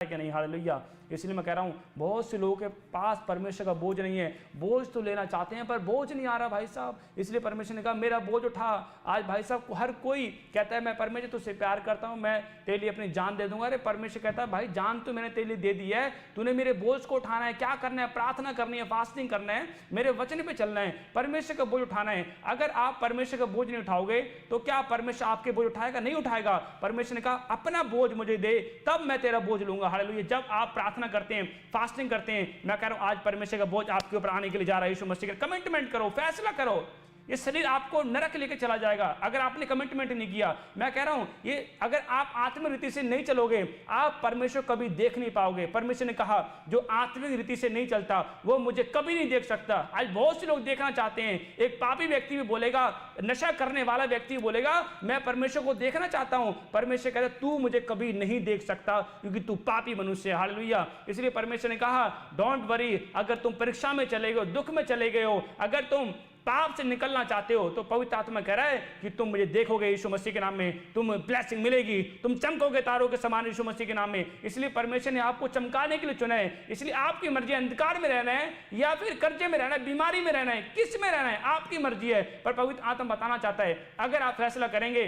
है कि नहीं, हालेलुया। इसलिए मैं कह रहा हूँ बहुत से लोगों के पास परमेश्वर का बोझ नहीं है, बोझ तो लेना चाहते हैं पर बोझ नहीं आ रहा भाई साहब। इसलिए परमेश्वर ने कहा मेरा बोझ उठा। आज भाई साहब हर कोई कहता है मैं परमेश्वर तुझसे प्यार करता हूँ, मैं तेरे लिए अपनी जान दे दूंगा। अरे परमेश्वर कहता है भाई जान तो मैंने तेरे लिए दे दी है, तूने मेरे बोझ को उठाना है। क्या करना है? प्रार्थना करनी है, फास्टिंग करना है, मेरे वचन पे चलना है, परमेश्वर का बोझ उठाना है। अगर आप परमेश्वर का बोझ नहीं उठाओगे तो क्या परमेश्वर आपके बोझ उठाएगा? नहीं उठाएगा। परमेश्वर ने कहा अपना बोझ मुझे दे तब मैं तेरा बोझ लूंगा। हालेलुया। जब आप प्रार्थना करते हैं, फास्टिंग करते हैं, मैं कह रहा हूं आज परमेश्वर का बोझ आपके ऊपर आने के लिए जा रहा है। यीशु मसीह का कमिटमेंट करो, फैसला करो। ये शरीर आपको नरक लेके चला जाएगा अगर आपने कमिटमेंट नहीं किया। मैं कह रहा हूं ये अगर आप आत्मिक रीति से नहीं चलोगे आप परमेश्वर कभी देख नहीं पाओगे। परमेश्वर ने कहा जो आत्मिक रीति से नहीं चलता वो मुझे कभी नहीं देख सकता। आज बहुत से लोग देखना चाहते हैं। एक पापी व्यक्ति भी बोलेगा, नशा करने वाला व्यक्ति बोलेगा मैं परमेश्वर को देखना चाहता हूं। परमेश्वर कहता तू मुझे कभी नहीं देख सकता क्योंकि तू पापी मनुष्य है। हालेलुया। इसलिए परमेश्वर ने कहा डोंट वरी, अगर तुम परीक्षा में चले गए हो, दुख में चले गए हो, अगर तुम पाप से निकलना चाहते हो तो पवित्र आत्मा कह रहा है कि तुम मुझे देखोगे यीशु मसीह के नाम में, तुम ब्लेसिंग मिलेगी, तुम चमकोगे तारों के समान यीशु मसीह के नाम में। इसलिए परमेश्वर ने आपको चमकाने के लिए चुना है। इसलिए आपकी मर्जी अंधकार में रहना है या फिर कर्जे में रहना है, बीमारी में रहना है, किस में रहना है आपकी मर्जी है। पर पवित्र आत्मा बताना चाहता है अगर आप फैसला करेंगे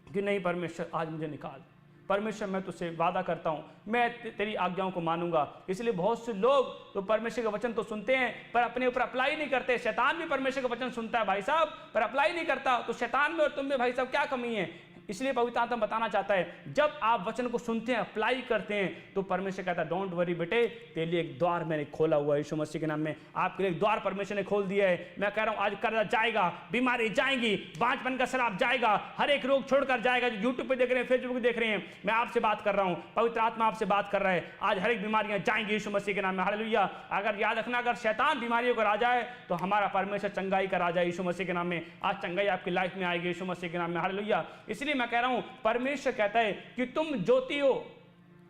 कि नहीं परमेश्वर आज मुझे निकाल, परमेश्वर मैं तुझसे वादा करता हूं मैं तेरी आज्ञाओं को मानूंगा। इसलिए बहुत से लोग तो परमेश्वर का वचन तो सुनते हैं पर अपने ऊपर अप्लाई नहीं करते। शैतान भी परमेश्वर का वचन सुनता है भाई साहब पर अप्लाई नहीं करता। तो शैतान में और तुम में भाई साहब क्या कमी है? इसलिए पवित्र आत्मा बताना चाहता है जब आप वचन को सुनते हैं, अप्लाई करते हैं तो परमेश्वर कहता है डोंट वरी बेटे, तेरे लिए एक द्वार मैंने खोला हुआ है यीशु मसीह के नाम में। आपके लिए एक द्वार परमेश्वर ने खोल दिया है। मैं कह रहा हूं आज कर्जा जाएगा, बीमारी जाएंगी, बांझपन का शराब जाएगा, हर एक रोग छोड़कर जाएगा। जो यूट्यूब पे देख रहे हैं, फेसबुक देख रहे हैं, मैं आपसे बात कर रहा हूं, पवित्र आत्मा आपसे बात कर रहा है। आज हर एक बीमारियां जाएंगी यीशु मसीह के नाम में। हालेलुया। अगर याद रखना अगर शैतान बीमारियों का राजा है तो हमारा परमेश्वर चंगाई का राजा है यीशु मसीह के नाम में। आज चंगाई आपकी लाइफ में आएगी यीशु मसीह के नाम में। हालेलुया। इसलिए मैं कह रहा हूं परमेश्वर कहता है कि तुम ज्योति हो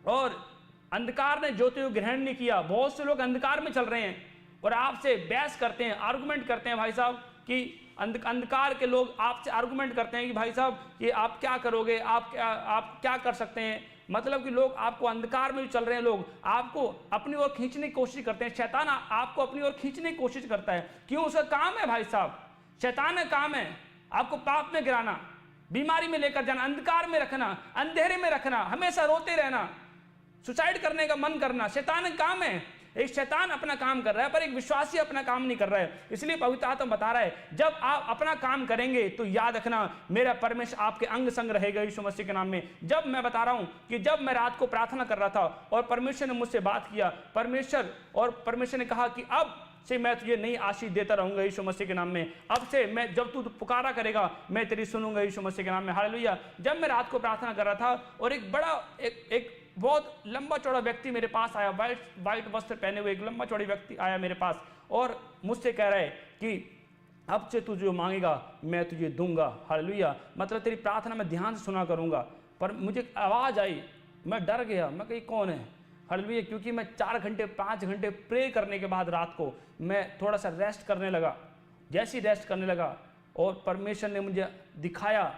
और अंधकार ने ज्योति को ग्रहण नहीं किया। बहुत से लोग अंधकार में चल रहे हैं और आपसे बहस करते हैं, आर्गुमेंट करते हैं भाई साहब कि अंधकार के लोग आपसे आर्गुमेंट करते हैं कि भाई साहब ये आप क्या करोगे, आप क्या कर सकते हैं। मतलब कि लोग आपको अंधकार में चल रहे हैं, लोग आपको अपनी ओर खींचने की कोशिश करते हैं। शैतान आपको अपनी ओर खींचने की कोशिश करता है। क्यों? उसका काम है भाई साहब, शैतान का काम है आपको पाप में गिराना, बीमारी में लेकर जाना, अंधकार में रखना, अंधेरे में रखना, हमेशा रोते रहना, सुसाइड करने का मन करना। शैतान का काम है। एक शैतान अपना काम कर रहा है पर एक विश्वासी अपना काम नहीं कर रहा है। इसलिए पवित्र आत्मा बता रहा है जब आप अपना काम करेंगे तो याद रखना मेरा परमेश्वर आपके अंग संग रहेगा यीशु मसीह के नाम में। जब मैं बता रहा हूं कि जब मैं रात को प्रार्थना कर रहा था और परमेश्वर ने मुझसे बात किया, परमेश्वर ने कहा कि अब से मैं तुझे नई आशीष देता रहूंगा यीशु मसीह के नाम में। अब से मैं जब तू पुकारा करेगा मैं तेरी सुनूंगा यीशु मसीह के नाम में। हालेलुया। जब मैं रात को प्रार्थना कर रहा था और एक बड़ा एक बहुत लंबा चौड़ा व्यक्ति मेरे पास आया, वाइट वस्त्र पहने हुए एक लंबा चौड़ा व्यक्ति आया मेरे पास और मुझसे कह रहा है कि अब से तू जो मांगेगा मैं तुझे दूंगा। हालेलुया। मतलब तेरी प्रार्थना मैं ध्यान से सुना करूंगा। पर मुझे आवाज आई, मैं डर गया, मैं कही कौन है? हालेलुया। क्योंकि मैं 4 घंटे 5 घंटे प्रे करने के बाद रात को मैं थोड़ा सा रेस्ट करने लगा। जैसी रेस्ट करने लगा और परमेश्वर ने मुझे दिखाया,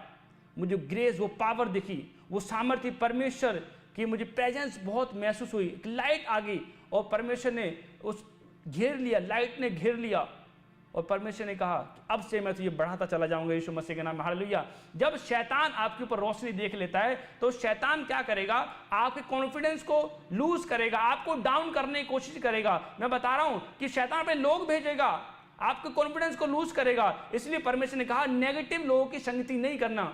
मुझे ग्रेस, वो पावर दिखी, वो सामर्थ्य परमेश्वर की मुझे प्रेजेंस बहुत महसूस हुई। एक लाइट आ गई और परमेश्वर ने उस घेर लिया, लाइट ने घेर लिया और परमेश्वर ने कहा कि अब से मैं तुझे बढ़ाता चला जाऊंगा यीशु मसीह के नाम में। हालेलुया। जब शैतान आपके ऊपर रोशनी देख लेता है तो शैतान क्या करेगा? आपके कॉन्फिडेंस को लूज करेगा, आपको डाउन करने की कोशिश करेगा। मैं बता रहा हूं कि शैतान अपने लोग भेजेगा, आपके कॉन्फिडेंस को लूज करेगा। इसलिए परमेश्वर ने कहा नेगेटिव लोगों की संगति नहीं करना,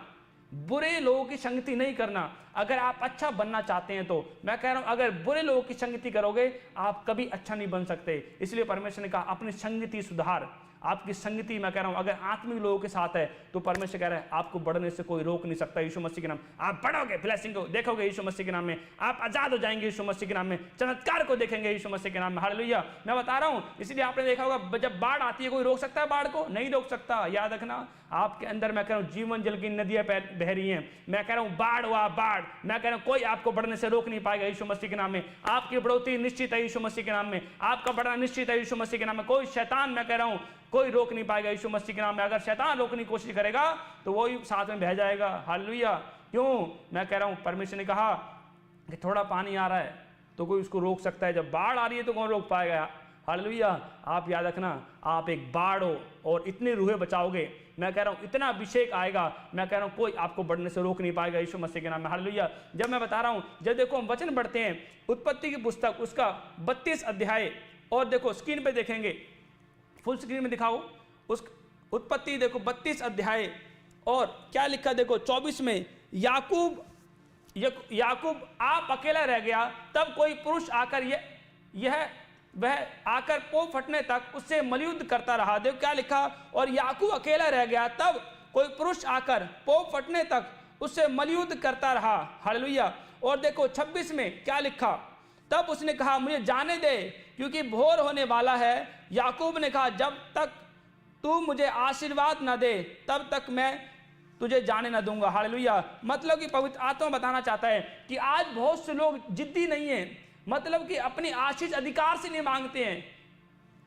बुरे लोगों की संगति नहीं करना। अगर आप अच्छा बनना चाहते हैं तो मैं कह रहा हूं अगर बुरे लोगों की संगति करोगे आप कभी अच्छा नहीं बन सकते। इसलिए परमेश्वर ने कहा अपनी संगति सुधार। आपकी संगति मैं कह रहा हूं अगर आत्मिक लोगों के साथ है तो परमेश्वर कह रहा है आपको बढ़ने से कोई रोक नहीं सकता यीशु मसीह के नाम। आप बढ़ोगे, ब्लेसिंग को देखोगे यीशु मसीह के नाम में, आप आजाद हो जाएंगे यीशु मसीह के नाम में, चमत्कार को देखेंगे यीशु मसीह के नाम में। हालेलुया। मैं बता रहा हूं इसलिए आपने देखा होगा जब बाढ़ आती है कोई रोक सकता है बाढ़ को? नहीं रोक सकता। याद रखना आपके अंदर मैं कह रहा हूं जीवन जल की नदियां बह रही हैं। मैं कह रहा हूं बाढ़ हुआ बाढ़, मैं कह रहा हूं कोई आपको बढ़ने से रोक नहीं पाएगा यीशु मसीह के नाम में। आपकी बढ़ोतरी निश्चित है यीशु मसीह के नाम में, आपका बढ़ना निश्चित है यीशु मसीह के नाम में। कोई शैतान मैं कह रहा हूं कोई रोक नहीं पाएगा यीशु मसीह के नाम में। अगर शैतान रोकने की कोशिश करेगा तो वो ही साथ में बह जाएगा। हालेलुया। क्यों? मैं कह रहा हूं परमेश्वर ने कहा कि थोड़ा पानी आ रहा है तो कोई उसको रोक सकता है, जब बाढ़ आ रही है तो कौन रोक पाएगा। हालेलुया। आप याद रखना, आप एक बाढ़ हो और इतने रूहे बचाओगे, मैं कह रहा हूँ इतना अभिषेक आएगा, मैं कह रहा हूँ कोई आपको बढ़ने से रोक नहीं पाएगा यीशु मसीह के नाम में। हालेलुया। जब मैं बता रहा हूँ, जब देखो हम वचन पढ़ते हैं उत्पत्ति की पुस्तक उसका 32 अध्याय, और देखो स्क्रीन पे देखेंगे, फुल स्क्रीन में दिखाओ, उस उत्पत्ति देखो 32 अध्याय और क्या लिखा देखो 24 में, याकूब आप अकेला रह गया, तब कोई पुरुष आकर वह आकर पोप फटने तक उससे मलयुद्ध करता रहा। देखो क्या लिखा, और याकूब अकेला रह गया, तब कोई पुरुष आकर पोप फटने तक उससे मलयुद्ध करता रहा। हालेलुया। और देखो 26 में क्या लिखा, तब उसने कहा मुझे जाने दे क्योंकि भोर होने वाला है। याकूब ने कहा जब तक तू मुझे आशीर्वाद न दे तब तक मैं तुझे जाने न दूंगा। हालेलुया। मतलब कि पवित्र आत्मा बताना चाहता है कि आज बहुत से लोग जिद्दी नहीं है, मतलब कि अपनी आशीष अधिकार से नहीं मांगते हैं।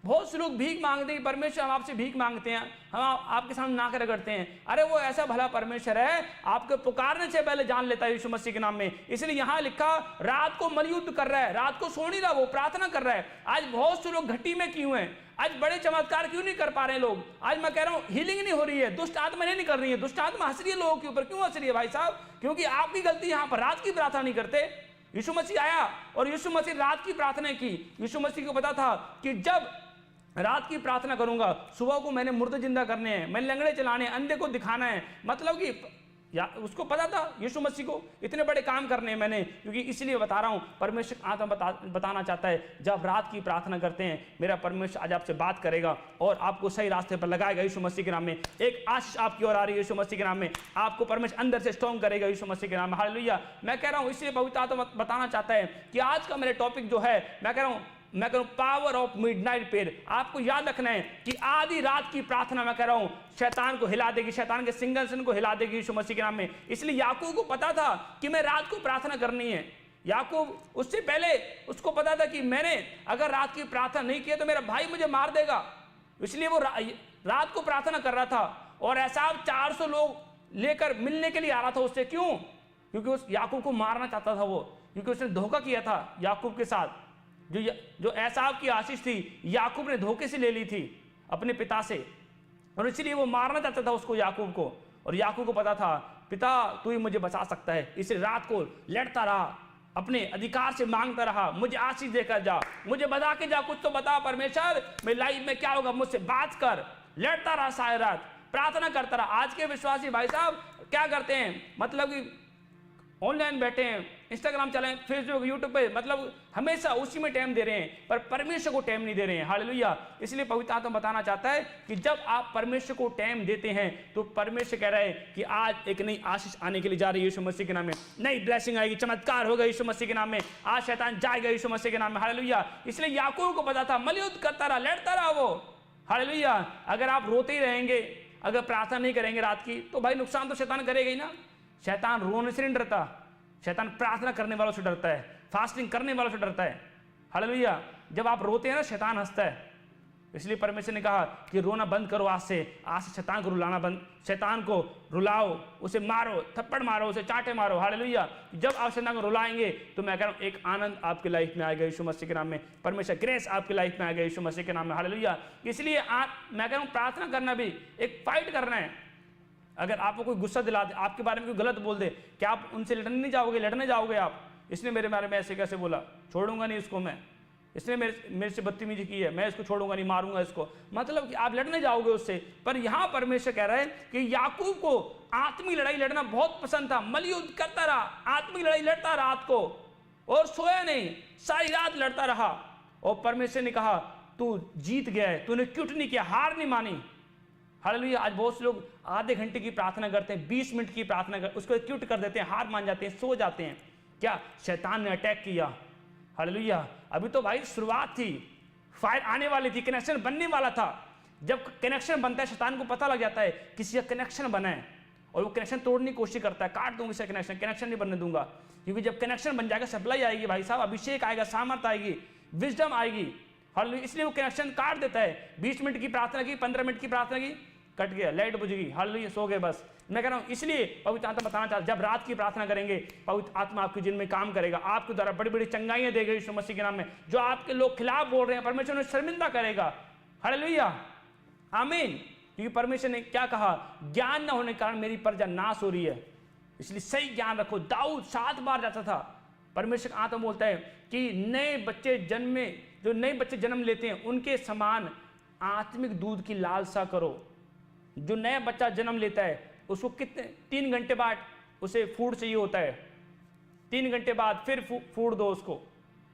बहुत से लोग भीख मांगते हैं, परमेश्वर हम आपसे भीख मांगते हैं, हम आपके सामने नाक रगड़ते हैं। अरे वो ऐसा भला परमेश्वर है, आपके पुकारने से पहले जान लेता है यीशु मसीह के नाम में। इसलिए यहाँ लिखा रात को मलयुद्ध कर रहा है, रात को सो नहीं रहा, वो प्रार्थना कर रहा है। आज बहुत से लोग घटी में क्यों हैं, आज बड़े चमत्कार क्यों नहीं कर पा रहे हैं लोग। आज मैं कह रहा हूँ हीलिंग नहीं हो रही है, दुष्ट आत्मा नहीं निकल रही है। दुष्ट आत्मा हंस रही है लोगों के ऊपर। क्यों हंस रही है भाई साहब? क्योंकि आपकी गलती, यहाँ पर रात की प्रार्थना नहीं करते। यीशु मसीह आया और यीशु मसीह रात की प्रार्थना की। यीशु मसीह को पता था कि जब रात की प्रार्थना करूंगा, सुबह को मैंने मुर्दे जिंदा करने हैं, मैंने लंगड़े चलाने हैं, अंधे को दिखाना है। मतलब कि उसको पता था यीशु मसीह को इतने बड़े काम करने हैं मैंने। क्योंकि इसलिए बता रहा हूं, परमेश्वर आत्मा बताना चाहता है जब रात की प्रार्थना करते हैं, मेरा परमेश्वर आज आपसे बात करेगा और आपको सही रास्ते पर लगाएगा यीशु मसीह के नाम में। एक आशीष आपकी ओर आ रही है यीशु मसीह के नाम में, आपको परमेश्वर अंदर से स्ट्रॉन्ग करेगा यीशु मसीह के नाम में। हालेलुया। मैं कह रहा हूं, इसलिए पवित्र आत्मा बताना चाहता है कि आज का मेरा टॉपिक जो है, मैं कह रहा हूं पावर ऑफ मिडनाइट प्रेयर। आपको याद रखना है कि आधी रात की प्रार्थना, मैं कह रहा हूं, शैतान को हिला देगी, शैतान के सिंहासन को हिला देगी यीशु मसीह के नाम में। इसलिए याकूब को पता था कि मैं रात को प्रार्थना करनी है। याकूब उससे पहले उसको पता था कि मैंने अगर रात की प्रार्थना नहीं की तो मेरा भाई मुझे मार देगा। इसलिए वो रात को प्रार्थना कर रहा था। और ऐसा 400 लोग लेकर मिलने के लिए आ रहा था उससे। क्यों? क्योंकि उस याकूब को मारना चाहता था वो, क्योंकि उसने धोखा किया था याकूब के साथ। जो एसाव की आशीष थी याकूब ने धोखे से ले ली थी अपने पिता से, और इसलिए वो मारना चाहता था उसको, याकूब को। और याकूब को पता था पिता तू ही मुझे बचा सकता है। इसलिए रात को लड़ता रहा, अपने अधिकार से मांगता रहा, मुझे आशीष देकर जा, मुझे बता के जा, कुछ तो बता परमेश्वर, मेरी लाइफ में क्या होगा, मुझसे बात कर। लड़ता रहा सारी रात, प्रार्थना करता रहा। आज के विश्वासी भाई साहब क्या करते हैं, मतलब कि ऑनलाइन बैठे हैं, इंस्टाग्राम चलाएं, फेसबुक, यूट्यूब पे, मतलब हमेशा उसी में टाइम दे रहे हैं, पर परमेश्वर को टाइम नहीं दे रहे हैं। हालेलुया। इसलिए पवित्र आत्मा बताना चाहता है कि जब आप परमेश्वर को टाइम देते हैं तो परमेश्वर कह रहा है कि आज एक नई आशीष आने के लिए जा रही है यीशु मसीह के नाम में, नई ब्लेसिंग आएगी, चमत्कार होगा यीशु मसीह के नाम में, आज शैतान जाएगा यीशु मसीह के नाम में। हालेलुया। इसलिए याकूब को पता था, मलयुद्ध करता रहा, लड़ता रहा वो। हालेलुया। अगर आप रोते ही रहेंगे, अगर प्रार्थना नहीं करेंगे रात की, तो भाई नुकसान तो शैतान करेगा ही ना। शैतान रोने से नहीं डरता, शैतान प्रार्थना करने वालों से डरता है, फास्टिंग करने वालों से डरता है। हालेलुया। जब आप रोते हैं ना, शैतान हंसता है। इसलिए परमेश्वर ने कहा कि रोना बंद करो, आज से शैतान को रुलाना बंद, शैतान को रुलाओ, उसे मारो, थप्पड़ मारो, उसे चाटे मारो। हालेलुया। जब आप शैतान को रुलाएंगे तो मैं कह रहा हूं एक आनंद आपकी लाइफ में आएगा यीशु मसीह के नाम में, परमेश्वर ग्रेस आपकी लाइफ में आएगा यीशु मसीह के नाम में। हालेलुया। इसलिए मैं कह रहा हूं प्रार्थना करना भी एक फाइट करना है। अगर आपको कोई गुस्सा दिला दे, आपके बारे में कोई गलत बोल दे, क्या आप उनसे लड़ने नहीं जाओगे? लड़ने जाओगे आप? इसने मेरे बारे में ऐसे कैसे बोला, छोड़ूंगा नहीं इसको मैं, इसने मेरे से बदतमीजी की है, मैं इसको छोड़ूंगा नहीं, मारूंगा इसको। मतलब कि आप लड़ने जाओगे उससे। पर यहां परमेश्वर कह रहा है कि याकूब को आत्मिक लड़ाई लड़ना बहुत पसंद था, मलयुद्ध करता रहा, आत्मिक लड़ाई लड़ता रात को, और सोया नहीं, सारी रात लड़ता रहा। और परमेश्वर ने कहा तू जीत गया है, तूने क्विट नहीं किया, हार नहीं मानी। हालेलुया। आज बहुत से लोग आधे घंटे की प्रार्थना करते हैं, 20 मिनट की प्रार्थना करते, उसको क्विट कर देते हैं, हार मान जाते हैं, सो जाते हैं। क्या? शैतान ने अटैक किया। हालेलुया। अभी तो भाई शुरुआत थी, फायर आने वाली थी, कनेक्शन बनने वाला था। जब कनेक्शन बनता है, शैतान को पता लग जाता है किसी का कनेक्शन बना है, और वो कनेक्शन तोड़ने की कोशिश करता है, काट दूंगा इसे, कनेक्शन नहीं बनने दूंगा। क्योंकि जब कनेक्शन बन जाएगा, सप्लाई आएगी भाई साहब, अभिषेक आएगा, सामर्थ्य आएगी, विजडम आएगी। हालेलुया। इसलिए वो कनेक्शन काट देता है। 20 मिनट की प्रार्थना की, 15 मिनट की प्रार्थना की, कट गया, लाइट बुझ गई, हालेलुया, सो गए बस। मैं कह रहा हूँ, इसलिए पवित्र आत्मा बताना चाहता, जब रात की प्रार्थना करेंगे पवित्र आत्मा आपके जिन में काम करेगा, आपके द्वारा बड़ी बड़ी चंगाइयां देगा यीशु मसीह के नाम में। जो आपके लोग खिलाफ बोल रहे हैं, परमेश्वर उन्हें शर्मिंदा करेगा। हालेलुया, आमीन। क्योंकि परमेश्वर ने क्या कहा, ज्ञान न होने के कारण मेरी प्रजा नाश हो रही है, इसलिए सही ज्ञान रखो। दाऊद 7 बार जाता था। परमेश्वर आत्मा बोलता है कि नए बच्चे जन्म लेते हैं उनके समान आत्मिक दूध की लालसा करो। जो नया बच्चा जन्म लेता है उसको कितने 3 घंटे बाद उसे फूड चाहिए होता है, 3 घंटे बाद फिर फूड दो उसको।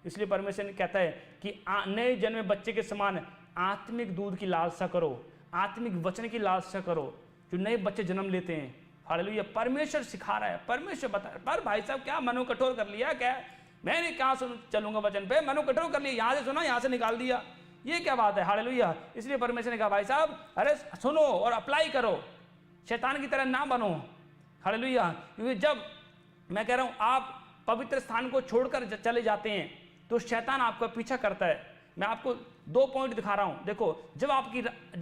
इसलिए परमेश्वर ने कहता है कि नए जन्मे बच्चे के समान आत्मिक दूध की लालसा करो, आत्मिक वचन की लालसा करो। जो नए बच्चे जन्म लेते हैं, हालेलुया, परमेश्वर सिखा रहा है, परमेश्वर बता रहा है। पर भाई साहब क्या मनो कठोर कर लिया, क्या मैंने कहाँ चलूंगा वचन पे, मनो कठोर कर लिया, यहाँ से सुना यहाँ से निकाल दिया, ये क्या बात है। हालेलुया, इसलिए परमेश्वर ने कहा भाई साहब अरे सुनो और अप्लाई करो, शैतान की तरह ना बनो। हालेलुया, क्योंकि जब मैं कह रहा हूँ आप पवित्र स्थान को छोड़कर चले जाते हैं तो शैतान आपका पीछा करता है। मैं आपको 2 पॉइंट दिखा रहा हूं। देखो, जब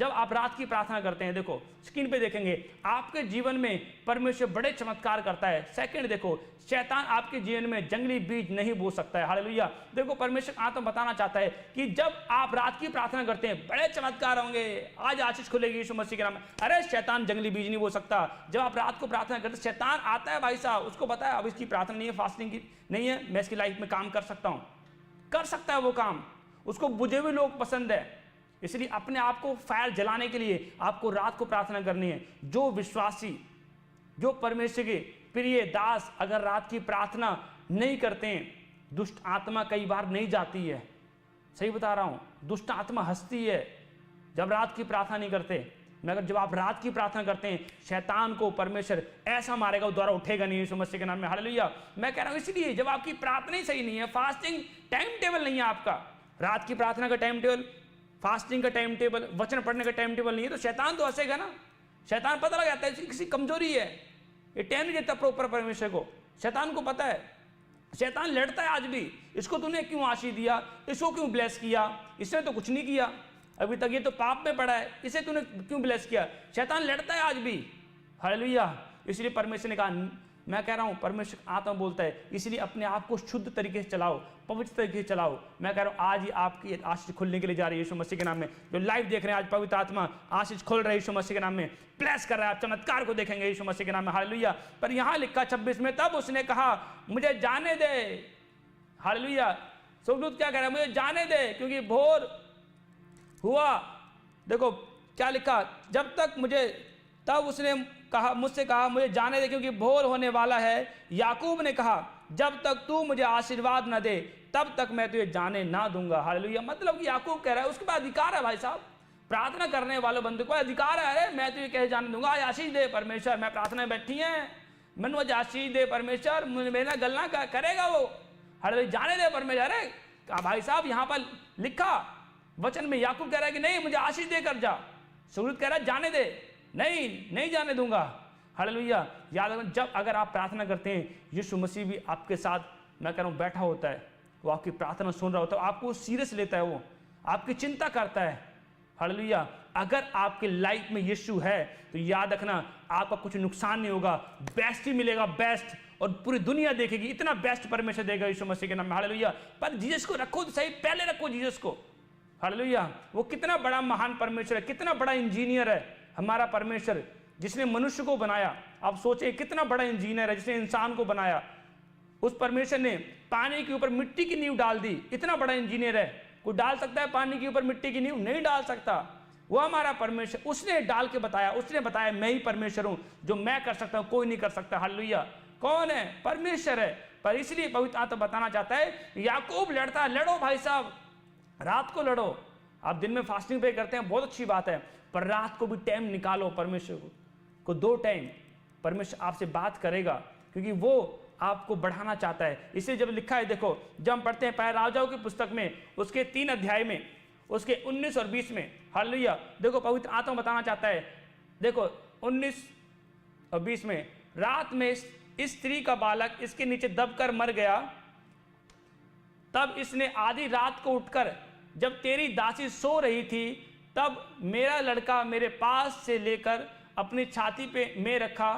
आप रात की प्रार्थना करते हैं, देखो स्क्रीन पे देखेंगे, आपके जीवन में परमेश्वर बड़े चमत्कार करता है। सेकंड देखो, शैतान आपके जीवन में जंगली बीज नहीं बो सकता है। हालेलुया, देखो परमेश्वर आत्मा बताना चाहता है कि जब आप रात की प्रार्थना करते हैं बड़े चमत्कार होंगे, आज आशीष खुलेगी यीशु मसीह के नाम में। अरे शैतान जंगली बीज नहीं बो सकता। जब आप रात को प्रार्थना करते हैं शैतान आता है, भाई साहब उसको पता है अब इसकी प्रार्थना नहीं है, फास्टिंग की नहीं है, मैं इसकी लाइफ में काम कर सकता हूं, कर सकता है वो काम। उसको बुझे हुए लोग पसंद है, इसलिए अपने आप को फायर जलाने के लिए आपको रात को प्रार्थना करनी है। जो विश्वासी, जो परमेश्वर के प्रिय दास अगर रात की प्रार्थना नहीं करते हैं, दुष्ट आत्मा कई बार नहीं जाती है। सही बता रहा हूं, दुष्ट आत्मा हंसती है जब रात की प्रार्थना नहीं करते। मगर जब आप रात की प्रार्थना करते हैं, शैतान को परमेश्वर ऐसा मारेगा वो दोबारा उठेगा नहीं यीशु मसीह के नाम में। हालेलुया, मैं कह रहा हूं इसलिए जब आपकी प्रार्थना ही सही नहीं है, फास्टिंग टाइम टेबल नहीं है आपका, रात की प्रार्थना का टाइम टेबल, फास्टिंग का टाइम टेबल, वचन पढ़ने का टाइम टेबल नहीं है, तो शैतान तो हंसेगा ना। शैतान पता लग जाता है किसी कमजोरी है, ये टाइम नहीं देता प्रॉपर परमेश्वर को। शैतान को पता है, शैतान लड़ता है आज भी, इसको तूने क्यों आशीष दिया, इसको क्यों ब्लेस किया, इसने तो कुछ नहीं किया अभी तक, ये तो पाप में पड़ा है, इसे तूने क्यों ब्लेस किया। शैतान लड़ता है आज भी। हालेलुया, इसलिए परमेश्वर ने कहा, मैं कह रहा हूं परमेश्वर आत्मा बोलता है, इसलिए अपने आप को शुद्ध तरीके से चलाओ, पवित्र तरीके से चलाओ। मैं कह रहा हूं आज ही आपकी आशीष खुलने के लिए जा रही है यीशु मसीह के नाम में। जो लाइव देख रहे हैं आज पवित्र आत्मा आशीष खोल रहा है यीशु मसीह के नाम में, ब्लेस कर रहा है, आप चमत्कार को देखेंगे यीशु मसीह के नाम में। हालेलुया, पर यहां लिखा 26 में, तब उसने कहा मुझे जाने दे। हालेलुया, स्वर्गदूत क्या कह रहा है, मुझे जाने दे क्योंकि भोर हुआ। देखो क्या लिखा, जब तक मुझे, तब उसने कहा मुझसे कहा मुझे जाने दे क्योंकि भोर होने वाला है। याकूब ने कहा जब तक तू मुझे आशीर्वाद न दे तब तक मैं तुझे जाने ना दूंगा। हालेलुया, मतलब कि याकूब कह रहा है, उसके पास अधिकार है भाई साहब, प्रार्थना करने वाले बंदे को अधिकार है, अरे मैं तुझे कैसे जाने दूंगा, आशीष दे परमेश्वर, मैं प्रार्थना में बैठी है, मैंने मुझे आशीष दे परमेश्वर, मेरा गलना करेगा वो। हालेलुया, जाने दे परमेश्वर। अरे भाई साहब यहाँ पर लिखा वचन में याकूब कह रहा है कि नहीं मुझे आशीष देकर जा, सुरत कह रहा है जाने दे, नहीं जाने दूंगा। हालेलुया, याद रखना जब अगर आप प्रार्थना करते हैं यीशु मसीह भी आपके साथ, मैं कह रहा हूं बैठा होता है, वो आपकी प्रार्थना सुन रहा होता है, आपको सीरियस लेता है, वो आपकी चिंता करता है। हालेलुया, अगर आपके लाइफ में यीशु है तो याद रखना आपका कुछ नुकसान नहीं होगा, बेस्ट ही मिलेगा, बेस्ट, और पूरी दुनिया देखेगी इतना बेस्ट परमेश्वर देगा यीशु मसीह के नाम में। हालेलुया, पर जीसस को रखो तो सही, पहले रखो जीसस को। हालेलुया, वो कितना बड़ा महान परमेश्वर है, कितना बड़ा इंजीनियर है हमारा परमेश्वर, जिसने मनुष्य को बनाया। आप सोचे कितना बड़ा इंजीनियर है जिसने इंसान को बनाया। उस परमेश्वर ने पानी के ऊपर मिट्टी की नींव डाल दी, इतना बड़ा इंजीनियर है। कोई डाल सकता है पानी के ऊपर मिट्टी की नींव? नहीं डाल सकता। वो हमारा परमेश्वर, उसने डाल के बताया, उसने बताया मैं ही परमेश्वर हूं, जो मैं कर सकता हूं कोई नहीं कर सकता। हालेलुया, कौन है? परमेश्वर है। पर इसलिए पवित्र आत्मा बताना चाहता है, याकूब लड़ता, लड़ो भाई साहब, रात को लड़ो। आप दिन में फास्टिंग पे करते हैं, बहुत अच्छी बात है, पर रात को भी टाइम निकालो परमेश्वर को 2 टाइम परमेश्वर आपसे बात करेगा, क्योंकि वो आपको बढ़ाना चाहता है। इसे जब लिखा है, देखो जब हम पढ़ते हैं पहले राजाओं की पुस्तक में, उसके 3 अध्याय में, उसके 19 और 20 में, हालेलुया, देखो पवित्र आत्मा बताना चाहता है, देखो 19 और 20 में, रात में इस स्त्री का बालक इसके नीचे दबकर मर गया, तब इसने आधी रात को उठकर, जब तेरी दासी सो रही थी, तब मेरा लड़का मेरे पास से लेकर अपनी छाती पे में रखा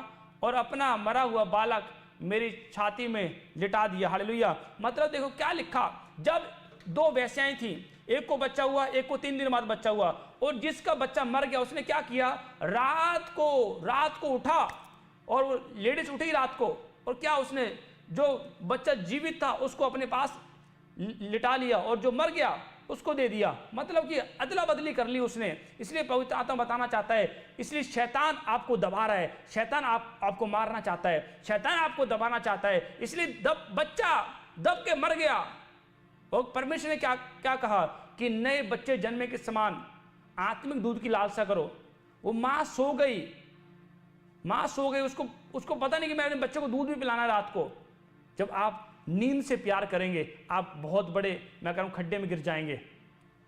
और अपना मरा हुआ बालक मेरी छाती में लिटा दिया। हालेलुया। मतलब देखो क्या लिखा, जब दो वेश्याएं थी, एक को बच्चा हुआ, एक को 3 दिन बाद बच्चा हुआ, और जिसका बच्चा मर गया उसने क्या किया, रात को उठा, और वो लेडीज उठी रात को, और क्या उसने जो बच्चा जीवित था उसको अपने पास लिटा लिया, और जो मर गया उसको दे दिया। मतलब कि अदला बदली कर ली उसने। इसलिए पवित्र आत्मा बताना चाहता है, इसलिए शैतान आपको दबा रहा है, शैतान आपको मारना चाहता है, शैतान आपको दबाना चाहता है। इसलिए बच्चा दब के मर गया, और परमेश्वर ने क्या कहा कि नए बच्चे जन्मे के समान आत्मिक दूध की लालसा करो। वो माँ सो गई, उसको पता नहीं कि मैं अपने बच्चे को दूध भी पिलाना है रात को। जब आप नींद से प्यार करेंगे, आप बहुत बड़े, मैं कह रहा हूं, खड्डे में गिर जाएंगे।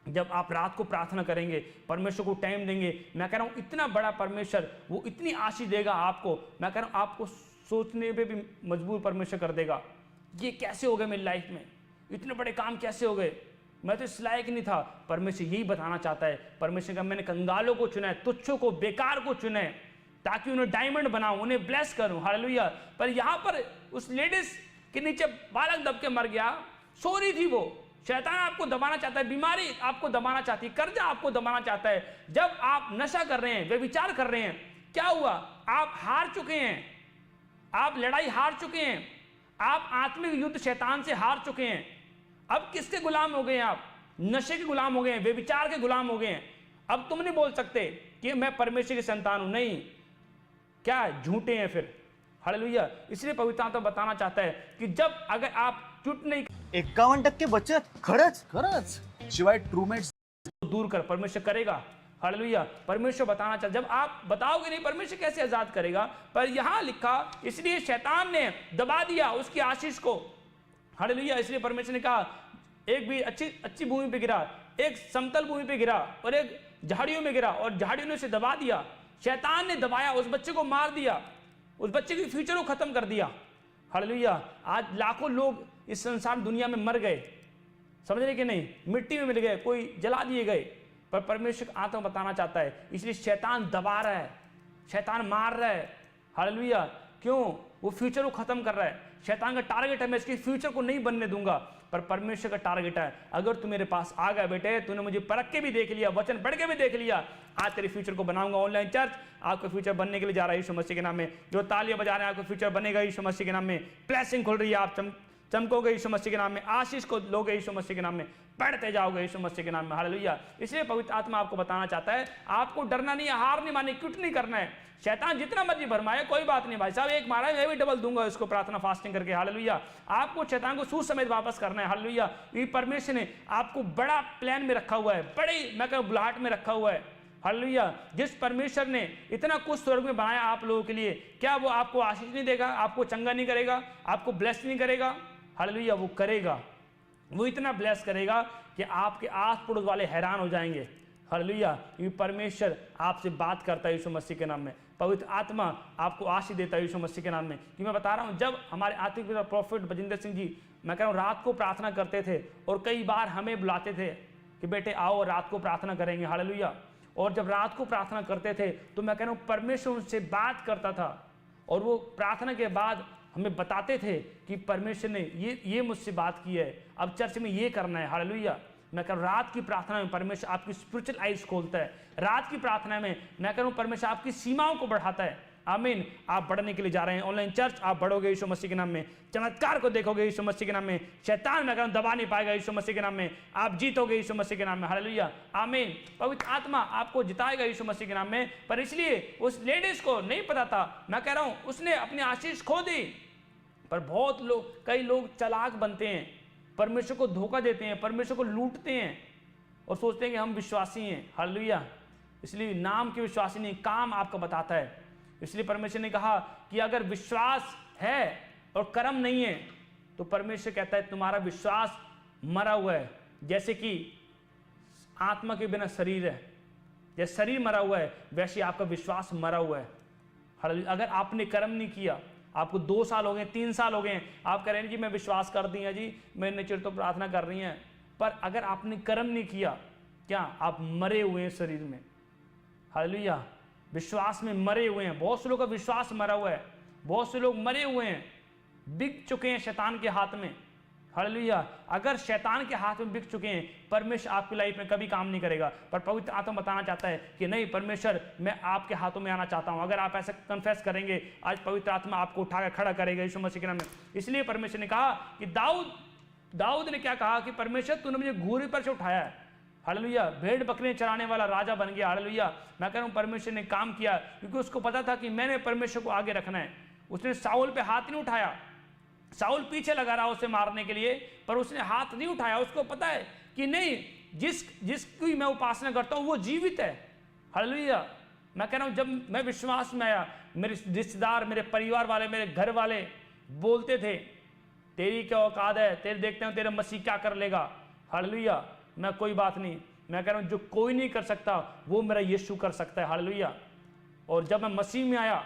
जब आप रात को प्रार्थना करेंगे, परमेश्वर को टाइम देंगे, मैं कह रहा हूं इतना बड़ा परमेश्वर, वो इतनी आशीष देगा आपको, मैं कह रहा हूं आपको सोचने पे भी मजबूर परमेश्वर कर देगा, ये कैसे हो गए मेरी लाइफ में, इतने बड़े काम कैसे हो गए, मैं तो इस लायक नहीं था। परमेश्वर यही बताना चाहता है। परमेश्वर का मैंने कंगालों को चुना है, तुच्छों को, बेकार को चुना है, ताकि उन्हें डायमंड बनाऊं, उन्हें ब्लेस करूं। हालेलुया। पर यहां पर उस लेडीज के नीचे बालक दब के मर गया, सो रही थी वो। शैतान आपको दबाना चाहता है, बीमारी आपको दबाना चाहती है, कर्जा आपको दबाना चाहता है। जब आप नशा कर रहे हैं, व्यभिचार कर रहे हैं, क्या हुआ, आप हार चुके हैं, आप लड़ाई हार चुके हैं, आप आत्मिक युद्ध शैतान से हार चुके हैं। अब किसके गुलाम हो गए हैं आप, नशे के गुलाम हो गए हैं, व्यभिचार के गुलाम हो गए हैं। अब तुम नहीं बोल सकते कि मैं परमेश्वर की संतान हूं, नहीं, क्या झूठे हैं फिर। हालेलुया। इसलिए पवित्र आत्मा बताना चाहता है कि जब अगर आप चुट नहीं 51% बचत, खरंच शिवाय ट्रूमेट्स दूर कर, परमेश्वर करेगा। हालेलुया। परमेश्वर बताना चाहता, जब आप बताओगे नहीं, परमेश्वर कैसे आजाद करेगा। पर यहां लिखा, इसलिए शैतान ने दबा दिया उसकी आशीष को। हालेलुया। इसलिए परमेश्वर ने कहा, एक भी अच्छी भूमि पे गिरा, एक समतल भूमि पे गिरा, और एक झाड़ियों में गिरा, और झाड़ियों ने उसे दबा दिया। शैतान ने दबाया, उस बच्चे को मार दिया, उस बच्चे के फ्यूचर को खत्म कर दिया। हालेलुया। आज लाखों लोग इस संसार दुनिया में मर गए, समझ रहे कि नहीं, मिट्टी में मिल गए, कोई जला दिए गए। पर परमेश्वर आत्मा बताना चाहता है, इसलिए शैतान दबा रहा है, शैतान मार रहा है। हालेलुया। क्यों, वो फ्यूचर को खत्म कर रहा है। शैतान का टारगेट है, मैं इसके फ्यूचर को नहीं बनने दूंगा। पर परमेश्वर का टारगेट है, अगर तू मेरे पास आ गया बेटे, तूने मुझे परख के भी देख लिया, वचन पढ़ के भी देख लिया, आज तेरे फ्यूचर को बनाऊंगा। ऑनलाइन चर्च आपका फ्यूचर बनने के लिए जा रहा है यीशु मसीह के नाम में। जो तालियां बजा रहे हैं, आपका फ्यूचर बनेगा यीशु मसीह के नाम में। ब्लेसिंग खुल रही है, आप चमकोगे यीशु मसीह के नाम में, आशीष को लोगे यीशु मसीह के नाम में, बढ़ते जाओगे यीशु मसीह के नाम में। हालेलुया। इसलिए पवित्र आत्मा आपको बताना चाहता है, आपको डरना नहीं है, हार नहीं माननी, क्विट नहीं करना है। शैतान जितना मर्जी भरमाए, कोई बात नहीं भाई साहब, एक मारा है मैं भी डबल दूंगा इसको, प्रार्थना फास्टिंग करके। हालेलुया। आपको शैतान को सूद समेत वापस करना है। हालेलुया। ये परमेश्वर ने आपको बड़ा प्लान में रखा हुआ है, बड़ी मैं कहूं बुलाहट में रखा हुआ है। हालेलुया। जिस परमेश्वर ने इतना कुछ स्वर्ग में बनाया आप लोगों के लिए, क्या वो आपको आशीष नहीं देगा, आपको चंगा नहीं करेगा, आपको ब्लेस नहीं करेगा। हालेलुया। वो करेगा, वो इतना ब्लेस करेगा कि आपके आस पड़ोस वाले हैरान हो जाएंगे। हालेलुया। ये परमेश्वर आपसे बात करता है यीशु मसीह के नाम में। पवित्र आत्मा आपको आशीष देता है यीशु मसीह के नाम में। कि मैं बता रहा हूँ, जब हमारे आत्मिक पिता प्रॉफिट बजिंदर सिंह जी, मैं कह रहा हूँ, रात को प्रार्थना करते थे, और कई बार हमें बुलाते थे कि बेटे आओ रात को प्रार्थना करेंगे। हालेलुया। और जब रात को प्रार्थना करते थे तो मैं कह रहा हूँ परमेश्वर उनसे बात करता था, और वो प्रार्थना के बाद हमें बताते थे कि परमेश्वर ने ये मुझसे बात की है, अब चर्च में ये करना है। हालेलुया। मैं कह रहा हूं, रात की प्रार्थना में परमेश्वर आपकी स्पिरिचुअल आइज खोलता है। रात की प्रार्थना में मैं कह रहा हूं, परमेश्वर आपकी सीमाओं को बढ़ाता है। आमीन। आप बढ़ने के लिए जा रहे हैं ऑनलाइन चर्च, आप बढ़ोगे यीशु मसीह के नाम में, चमत्कार को देखोगे यीशु मसीह के नाम में, शैतान मैं कह रहा हूं दबा नहीं पाएगा यीशु मसीह के नाम में, आप जीतोगे यीशु मसीह के नाम में। हालेलुया। आमीन। पवित्र आत्मा आपको जिताएगा यीशु मसीह के नाम में। पर इसलिए उस लेडीज को नहीं पता था, मैं कह रहा हूं, उसने अपनी आशीष खो दी। पर बहुत लोग, कई लोग चालाक बनते हैं, परमेश्वर को धोखा देते हैं, परमेश्वर को लूटते हैं, और सोचते हैं कि हम विश्वासी हैं। हालेलुया। इसलिए नाम के विश्वासी नहीं, काम आपका बताता है। इसलिए परमेश्वर ने कहा कि अगर विश्वास है और कर्म नहीं है, तो परमेश्वर कहता है तुम्हारा विश्वास मरा हुआ है। जैसे कि आत्मा के बिना शरीर है, जैसे शरीर मरा हुआ है, वैसे आपका विश्वास मरा हुआ है। हालेलुया। अगर आपने कर्म नहीं किया, आपको 2 साल हो गए, 3 साल हो गए, आप कह रहे हैं जी मैं विश्वास कर दी है जी, मैंने चिर तो प्रार्थना कर रही हैं, पर अगर आपने कर्म नहीं किया, क्या आप मरे हुए हैं शरीर में। हालेलुया। विश्वास में मरे हुए हैं। बहुत से लोग का विश्वास मरा हुआ है, बहुत से लोग मरे हुए हैं, बिक चुके हैं शैतान के हाथ में। हालेलुया। अगर शैतान के हाथ में बिक चुके हैं, परमेश्वर आपकी लाइफ में कभी काम नहीं करेगा। पर पवित्र आत्मा बताना चाहता है कि नहीं, परमेश्वर मैं आपके हाथों में आना चाहता हूं। अगर आप ऐसा कन्फेस करेंगे, आज पवित्र आत्मा आपको उठाकर खड़ा करेगा यीशु मसीह के नाम में। इसलिए परमेश्वर ने कहा कि दाऊद ने क्या कहा कि परमेश्वर तूने मुझे घूरे पर से उठाया है। हालेलुया। भेड़ बकरियां चराने वाला राजा बन गया। हालेलुया। मैं कह रहा हूं परमेश्वर ने काम किया, क्योंकि उसको पता था कि मैंने परमेश्वर को आगे रखना है। उसने साउल पे हाथ नहीं उठाया। साउल पीछे लगा रहा उसे मारने के लिए, पर उसने हाथ नहीं उठाया। उसको पता है कि नहीं, जिसकी मैं उपासना करता हूं वो जीवित है। हालेलुया। मैं कह रहा हूं जब मैं विश्वास में आया, मेरे रिश्तेदार, मेरे परिवार वाले, मेरे घर वाले बोलते थे तेरी क्या औकात है, तेरे देखते हैं तेरा मसीह क्या कर लेगा। हालेलुया। मैं कोई बात नहीं, मैं कह रहा हूं जो कोई नहीं कर सकता वो मेरा यीशु कर सकता है। हालेलुया। और जब मैं मसीह में आया,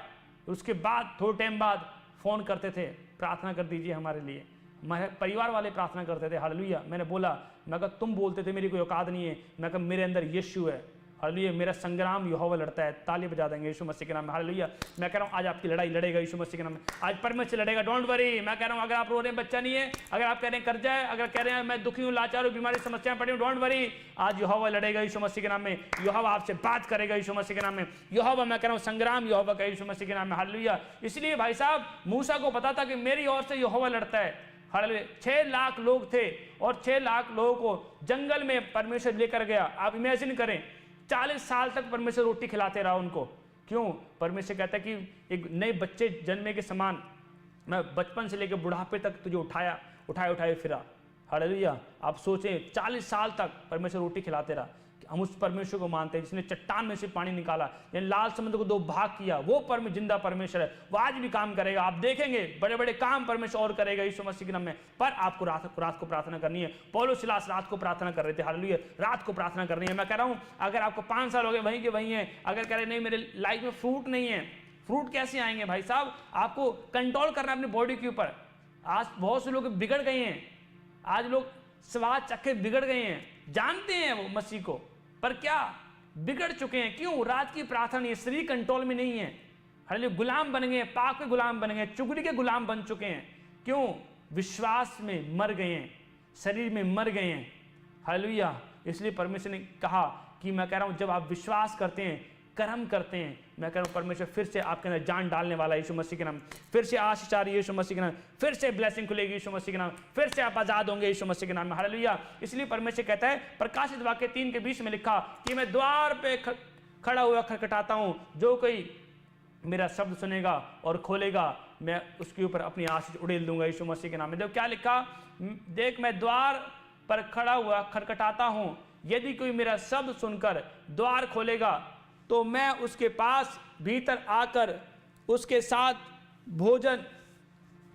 उसके बाद थोड़े टाइम बाद फोन करते थे, प्रार्थना कर दीजिए हमारे लिए। मेरे परिवार वाले प्रार्थना करते थे। हालेलुया। मैंने बोला, मैं कहा तुम बोलते थे मेरी कोई औकात नहीं है, मैं कहा मेरे अंदर यीशु है। हालेलुया। मेरा संग्राम यहोवा लड़ता है। ताली बजा देंगे यीशु मसीह के नाम में। हालेलुया। मैं कह रहा हूँ आज आपकी लड़ाई लड़ेगा यीशु मसीह के नाम में। आज परमेश्वर लड़ेगा, डोंट वरी। मैं कह रहा हूँ अगर आप रो रहे हैं बच्चा नहीं है, अगर आप कह रहे हैं कर्जा है, अगर कह रहे हैं मैं दुखी हूँ, लाचार हूँ, बीमारी समस्याएं पड़ी हूँ, डोंट वरी। आज यहोवा लड़ेगा यीशु मसीह के नाम में। यहोवा आपसे बात करेगा यीशु मसीह के नाम में। यहोवा, मैं कह रहा हूँ संग्राम यहोवा का यीशु मसीह के नाम में। हालेलुया। इसलिए भाई साहब, मूसा को पता था कि मेरी ओर से यहोवा लड़ता है। हालेलुया। 6 लाख लोग थे और 6 लाख लोगों को जंगल में परमेश्वर लेकर गया। आप इमेजिन करें, 40 साल तक परमेश्वर रोटी खिलाते रहा उनको। क्यों? परमेश्वर कहता है कि एक नए बच्चे जन्मे के समान मैं बचपन से लेकर बुढ़ापे तक तुझे उठाए फिरा। हालेलुया। आप सोचें 40 साल तक परमेश्वर रोटी खिलाते रहा। हम उस परमेश्वर को मानते हैं जिसने चट्टान में से पानी निकाला, यानी लाल समुद्र को 2 भाग किया। वो जिंदा परमेश्वर है, वो आज भी काम करेगा। आप देखेंगे बड़े बड़े काम परमेश्वर और करेगा यीशु मसीह के नाम में। पर आपको रात को प्रार्थना करनी है। पौलुस सिलास रात को प्रार्थना कर रहे थे। हालेलुया। रात को प्रार्थना करनी है। मैं कह रहा हूं अगर आपको 5 साल हो गए वहीं के वहीं है, अगर कह रहे नहीं मेरे लाइफ में फ्रूट नहीं है, फ्रूट कैसे आएंगे भाई साहब? आपको कंट्रोल करना है अपनी बॉडी के ऊपर। आज बहुत से लोग बिगड़ गए हैं, आज लोग स्वाद चक्के बिगड़ गए हैं, जानते हैं वो मसीह को, पर क्या बिगड़ चुके हैं। क्यों? रात की प्रार्थना नहीं, शरीर कंट्रोल में नहीं है। हालेलुया। गुलाम बन गए, पाप के गुलाम बन गए, चुगली के गुलाम बन चुके हैं। क्यों? विश्वास में मर गए हैं, शरीर में मर गए हैं। हालेलुया। इसलिए परमेश्वर ने कहा कि मैं कह रहा हूं जब आप विश्वास करते हैं, कर्म करते हैं, मैं कह रहा हूं परमेश्वर फिर से आपके अंदर जान डालने वाला है यीशु मसीह के नाम। फिर से आशीष आ रही है यीशु मसीह के नाम, फिर से ब्लेसिंग खुलेगी यीशु मसीह के नाम, फिर से आप आजाद होंगे यीशु मसीह के नाम में। हालेलुया। इसलिए परमेश्वर कहता है, प्रकाशित वाक्य 3:20 में लिखा कि मैं द्वार पे खड़ा हुआ खटखटाता हूं, जो कोई मेरा शब्द सुनेगा और खोलेगा, मैं उसके ऊपर अपनी आशीष उड़ेल दूंगा यीशु मसीह के नाम में। देखो क्या लिखा, देख मैं द्वार पर खड़ा हुआ खटखटाता हूं, यदि कोई मेरा शब्द सुनकर द्वार खोलेगा तो मैं उसके पास भीतर आकर उसके साथ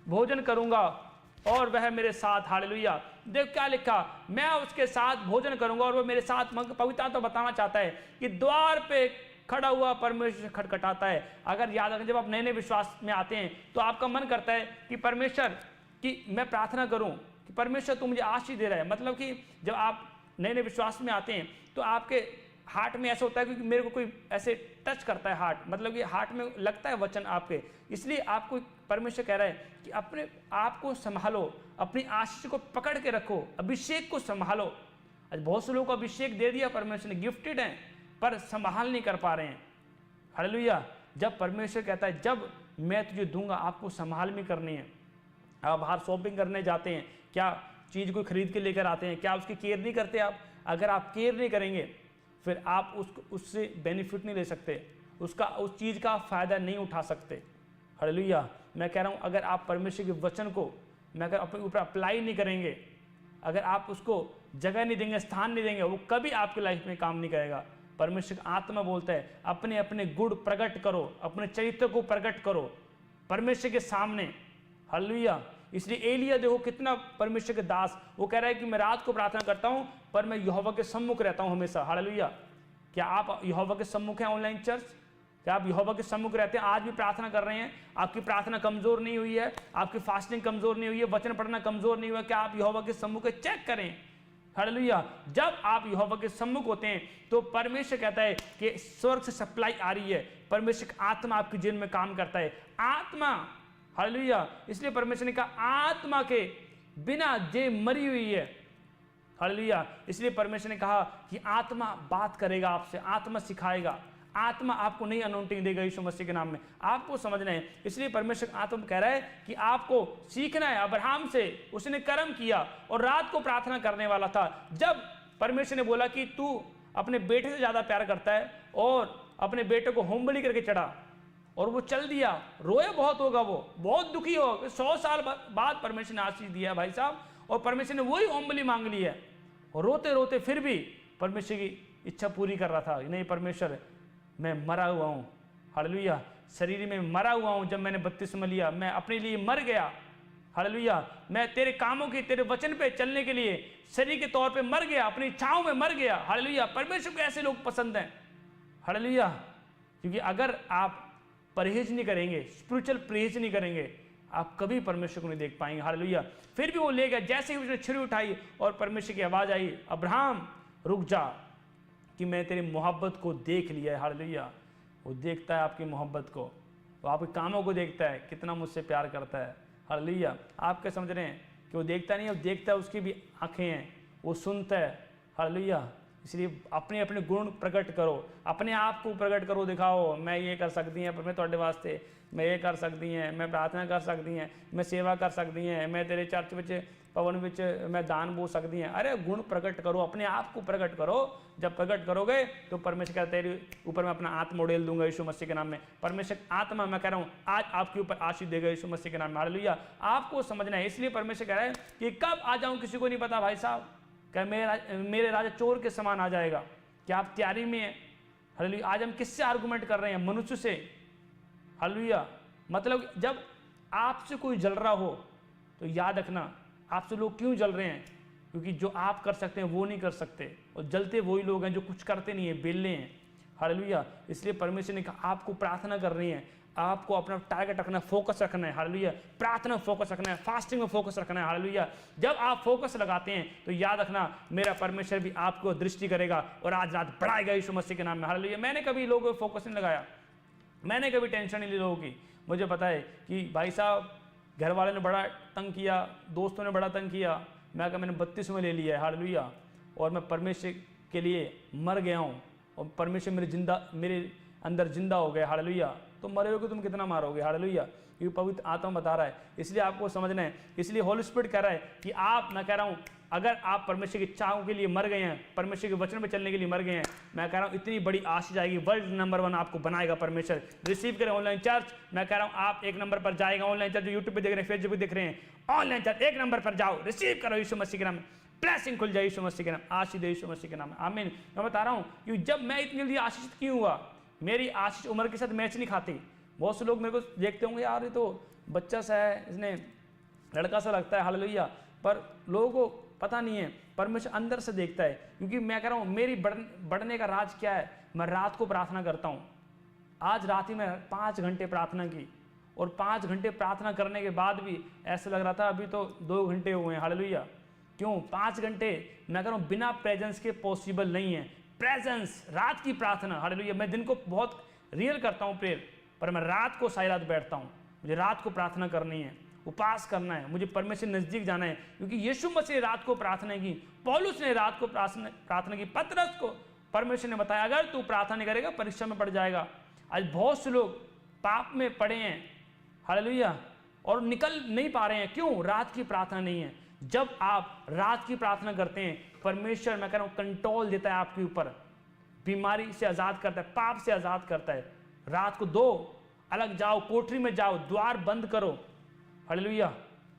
भोजन करूंगा और वह मेरे साथ। हालेलुया। देख क्या लिखा, मैं उसके साथ भोजन करूंगा और वह मेरे साथ। पवित्र आत्मा बताना चाहता है कि द्वार पे खड़ा हुआ परमेश्वर खटखटाता है। अगर याद रखें, जब आप नए विश्वास में आते हैं तो आपका मन करता है कि परमेश्वर कि मैं प्रार्थना करूं कि परमेश्वर तू मुझे आशीष दे रहा है। मतलब कि जब आप नए विश्वास में आते हैं तो आपके हार्ट में ऐसा होता है कि मेरे को कोई ऐसे टच करता है हार्ट, मतलब कि हार्ट में लगता है वचन आपके। इसलिए आपको परमेश्वर कह रहा है कि अपने आप को संभालो, अपनी आशीष को पकड़ के रखो, अभिषेक को संभालो। आज बहुत से लोगों को अभिषेक दे दिया परमेश्वर ने, गिफ्टेड हैं, पर संभाल नहीं कर पा रहे हैं। हालेलुया। जब परमेश्वर कहता है जब मैं तुझे दूंगा, आपको संभाल में करनी है। आप बाहर शॉपिंग करने जाते हैं, क्या चीज़ को खरीद के लेकर आते हैं, क्या उसकी केयर नहीं करते आप? अगर आप केयर नहीं करेंगे फिर आप उससे बेनिफिट नहीं ले सकते, उस चीज़ का फ़ायदा नहीं उठा सकते। हालेलुया। मैं कह रहा हूँ अगर आप परमेश्वर के वचन को मैं अगर अपने ऊपर अप्लाई नहीं करेंगे, अगर आप उसको जगह नहीं देंगे, स्थान नहीं देंगे, वो कभी आपकी लाइफ में काम नहीं करेगा। परमेश्वर का आत्मा बोलता है अपने अपने गुण प्रकट करो, अपने चरित्र को प्रकट करो परमेश्वर के सामने। हालेलुया। इसलिए एलिया देखो कितना परमेश्वर के दास, वो कह रहा है कि मैं रात को प्रार्थना करता हूं पर मैं यहोवा के सम्मुख रहता हूं हमेशा। हालेलुया। क्या आप यहोवा के सम्मुख हैं ऑनलाइन चर्च? क्या आप यहोवा के सम्मुख रहते हैं? आज भी प्रार्थना कर रहे हैं? आपकी प्रार्थना कमजोर नहीं हुई है, आपकी फास्टिंग कमजोर नहीं हुई है, वचन पढ़ना कमजोर नहीं हुआ? क्या आप यहोवा के सम्मुख चेक करें? हालेलुया। जब आप यहोवा के सम्मुख होते हैं तो परमेश्वर कहता है कि स्वर्ग से सप्लाई आ रही है, परमेश्वर का आत्मा आपके जीवन में काम करता है। आत्मा, हालेलुया। इसलिए परमेश्वर ने कहा आत्मा के बिना जे मरी हुई है, हालेलुया। इसलिए परमेश्वर ने कहा कि आत्मा बात करेगा आपसे, आत्मा सिखाएगा, आत्मा आपको नई अनॉइंटिंग देगा यीशु मसीह के नाम में। आपको समझना है, इसलिए परमेश्वर आत्मा कह रहा है कि आपको सीखना है। अब्राहम से उसने कर्म किया और रात को प्रार्थना करने वाला था। जब परमेश्वर ने बोला कि तू अपने बेटे से ज्यादा प्यार करता है और अपने बेटे को होम बलि करके चढ़ा, और वो चल दिया, रोया बहुत होगा, वो बहुत दुखी हो। 100 साल बाद परमेश्वर ने आशीष दिया भाई साहब, और परमेश्वर ने वही होम बलि मांग ली है, और रोते रोते फिर भी परमेश्वर की इच्छा पूरी कर रहा था। नहीं परमेश्वर, मैं मरा हुआ हूँ, हालेलुया, शरीर में मरा हुआ हूँ। जब मैंने बपतिस्मा लिया मैं अपने लिए मर गया, हालेलुया। मैं तेरे कामों की, तेरे वचन पे चलने के लिए शरीर के तौर पे मर गया, अपनी इच्छाओं में मर गया, हालेलुया। परमेश्वर को ऐसे लोग पसंद हैं, हालेलुया। क्योंकि अगर आप परहेज नहीं करेंगे, स्पिरिचुअल परहेज नहीं करेंगे, आप कभी परमेश्वर को नहीं देख पाएंगे, हालेलुया। फिर भी वो ले गया, जैसे ही उसने छुरी उठाई और परमेश्वर की आवाज आई, अब्राहम रुक जा कि मैं तेरी मोहब्बत को देख लिया है, हालेलुया। वो देखता है आपकी मोहब्बत को, वो आपके कामों को देखता है, कितना मुझसे प्यार करता है, हालेलुया। आप क्या समझ रहे हैं कि वो देखता नहीं है, वो देखता है, उसकी भी आंखें हैं, वो सुनता है, हालेलुया। इसलिए अपने अपने गुण प्रकट करो, अपने आप को प्रकट करो, दिखाओ मैं ये कर सकती हैं, मैं ਤੁਹਾਡੇ वास्ते मैं ये कर सकती हैं, मैं प्रार्थना कर सकती हैं, मैं सेवा कर सकती हैं, मैं तेरे चर्च विच भवन विच मैं दान बो सकती हैं। अरे गुण प्रकट करो, अपने आप को प्रकट करो। जब प्रकट करोगे तो परमेश्वर कहता है तेरे ऊपर मैं अपना आत्मा उड़ेल दूंगा यीशु मसीह के नाम में। परमेश्वर आत्मा, मैं कह रहा हूँ, आज आपके ऊपर आशीष देगा यीशु मसीह के नाम में, हालेलुया। आपको समझना है। इसलिए परमेश्वर कह रहा है कि कब आ जाऊँ किसी को नहीं पता भाई साहब, क्या मेरे राजा चोर के समान आ जाएगा। क्या आप तैयारी में हैं? हालेलुया। आज हम किससे आर्गुमेंट कर रहे हैं? मनुष्य से, हालेलुया। मतलब जब आपसे कोई जल रहा हो तो याद रखना आपसे लोग क्यों जल रहे हैं, क्योंकि जो आप कर सकते हैं वो नहीं कर सकते, और जलते वही लोग हैं जो कुछ करते नहीं है, बेले हैं, हालेलुया। इसलिए परमेश्वर ने कहा आपको प्रार्थना करनी है, आपको अपना टारगेट रखना है, फोकस रखना है, हालेलुया। प्रार्थना में फोकस रखना है, फास्टिंग में फोकस रखना है, हालेलुया। जब आप फोकस लगाते हैं तो याद रखना मेरा परमेश्वर भी आपको दृष्टि करेगा और आज रात बढ़ाएगा यीशु मसीह के नाम में, हालेलुया। मैंने कभी लोगों को फोकस नहीं लगाया, मैंने कभी टेंशन नहीं ली लोगों की। मुझे पता है कि भाई साहब घर वाले ने बड़ा तंग किया, दोस्तों ने बड़ा तंग किया, मैं कहा मैंने 32 में ले लिया है, हालेलुया। और मैं परमेश्वर के लिए मर गया हूँ, और परमेश्वर मेरे अंदर जिंदा हो गया, हालेलुया। तो मरे हो कि तुम कितना मारोगे, हालेलुया। क्योंकि पवित्र आत्मा बता रहा है, इसलिए आपको समझना है। इसलिए होली स्पिरिट कह रहा है कि आप, मैं कह रहा हूँ, अगर आप परमेश्वर की इच्छाओं के लिए मर गए हैं, परमेश्वर के वचन में चलने के लिए मर गए हैं, मैं कह रहा हूँ इतनी बड़ी आशीष आएगी। वर्ल्ड नंबर 1 आपको बनाएगा परमेश्वर। रिसीव करें ऑनलाइन चर्च, मैं कह रहा हूँ आप 1 नंबर पर जाएगा। ऑनलाइन चर्च जो यूट्यूब पे देख रहे हैं, फेसबुक पे देख रहे हैं, ऑनलाइन चर्च 1 नंबर पर जाओ, रिसीव करो यीशु मसीह के नाम में। ब्लेसिंग खुल जाए यीशु मसीह के नाम, आशीष दे यीशु मसीह के नाम, आमीन। मैं बता रहा हूँ कि जब मैं इतनी जल्दी आशीषित क्यों हुआ, मेरी आशीष उम्र के साथ मैच नहीं खाती। बहुत से लोग मेरे को देखते होंगे, यार ये तो बच्चा सा है, इसने लड़का सा लगता है, हालेलुया। पर लोगों को पता नहीं है, परमेश्वर अंदर से देखता है। क्योंकि मैं कह रहा हूँ मेरी बढ़ने का राज क्या है, मैं रात को प्रार्थना करता हूँ। आज रात ही में 5 घंटे प्रार्थना की, और 5 घंटे प्रार्थना करने के बाद भी ऐसा लग रहा था अभी तो 2 घंटे हुए हैं, हालेलुया। क्यों 5 घंटे? मैं कह रहा हूँ बिना प्रेजेंस के पॉसिबल नहीं है। प्रेजेंस, रात की प्रार्थना, हालेलुया। मैं दिन को बहुत रियल करता हूँ प्रेयर, पर मैं रात को सारी रात बैठता हूँ। मुझे रात को प्रार्थना करनी है, उपास करना है, मुझे परमेश्वर नजदीक जाना है। क्योंकि यीशु मसीह रात को प्रार्थना की, पौलुस ने रात को प्रार्थना की, पतरस को परमेश्वर ने बताया अगर तू प्रार्थना नहीं करेगा परीक्षा में पड़ जाएगा। आज बहुत से लोग पाप में पड़े हैं, हालेलुया, और निकल नहीं पा रहे हैं। क्यों? रात की प्रार्थना नहीं है। जब आप रात की प्रार्थना करते हैं, परमेश्वर, मैं कह रहा हूँ, कंट्रोल देता है आपके ऊपर, बीमारी से आजाद करता है, पाप से आजाद करता है। रात को 2 अलग जाओ, कोठरी में जाओ, द्वार बंद करो, हालेलुया।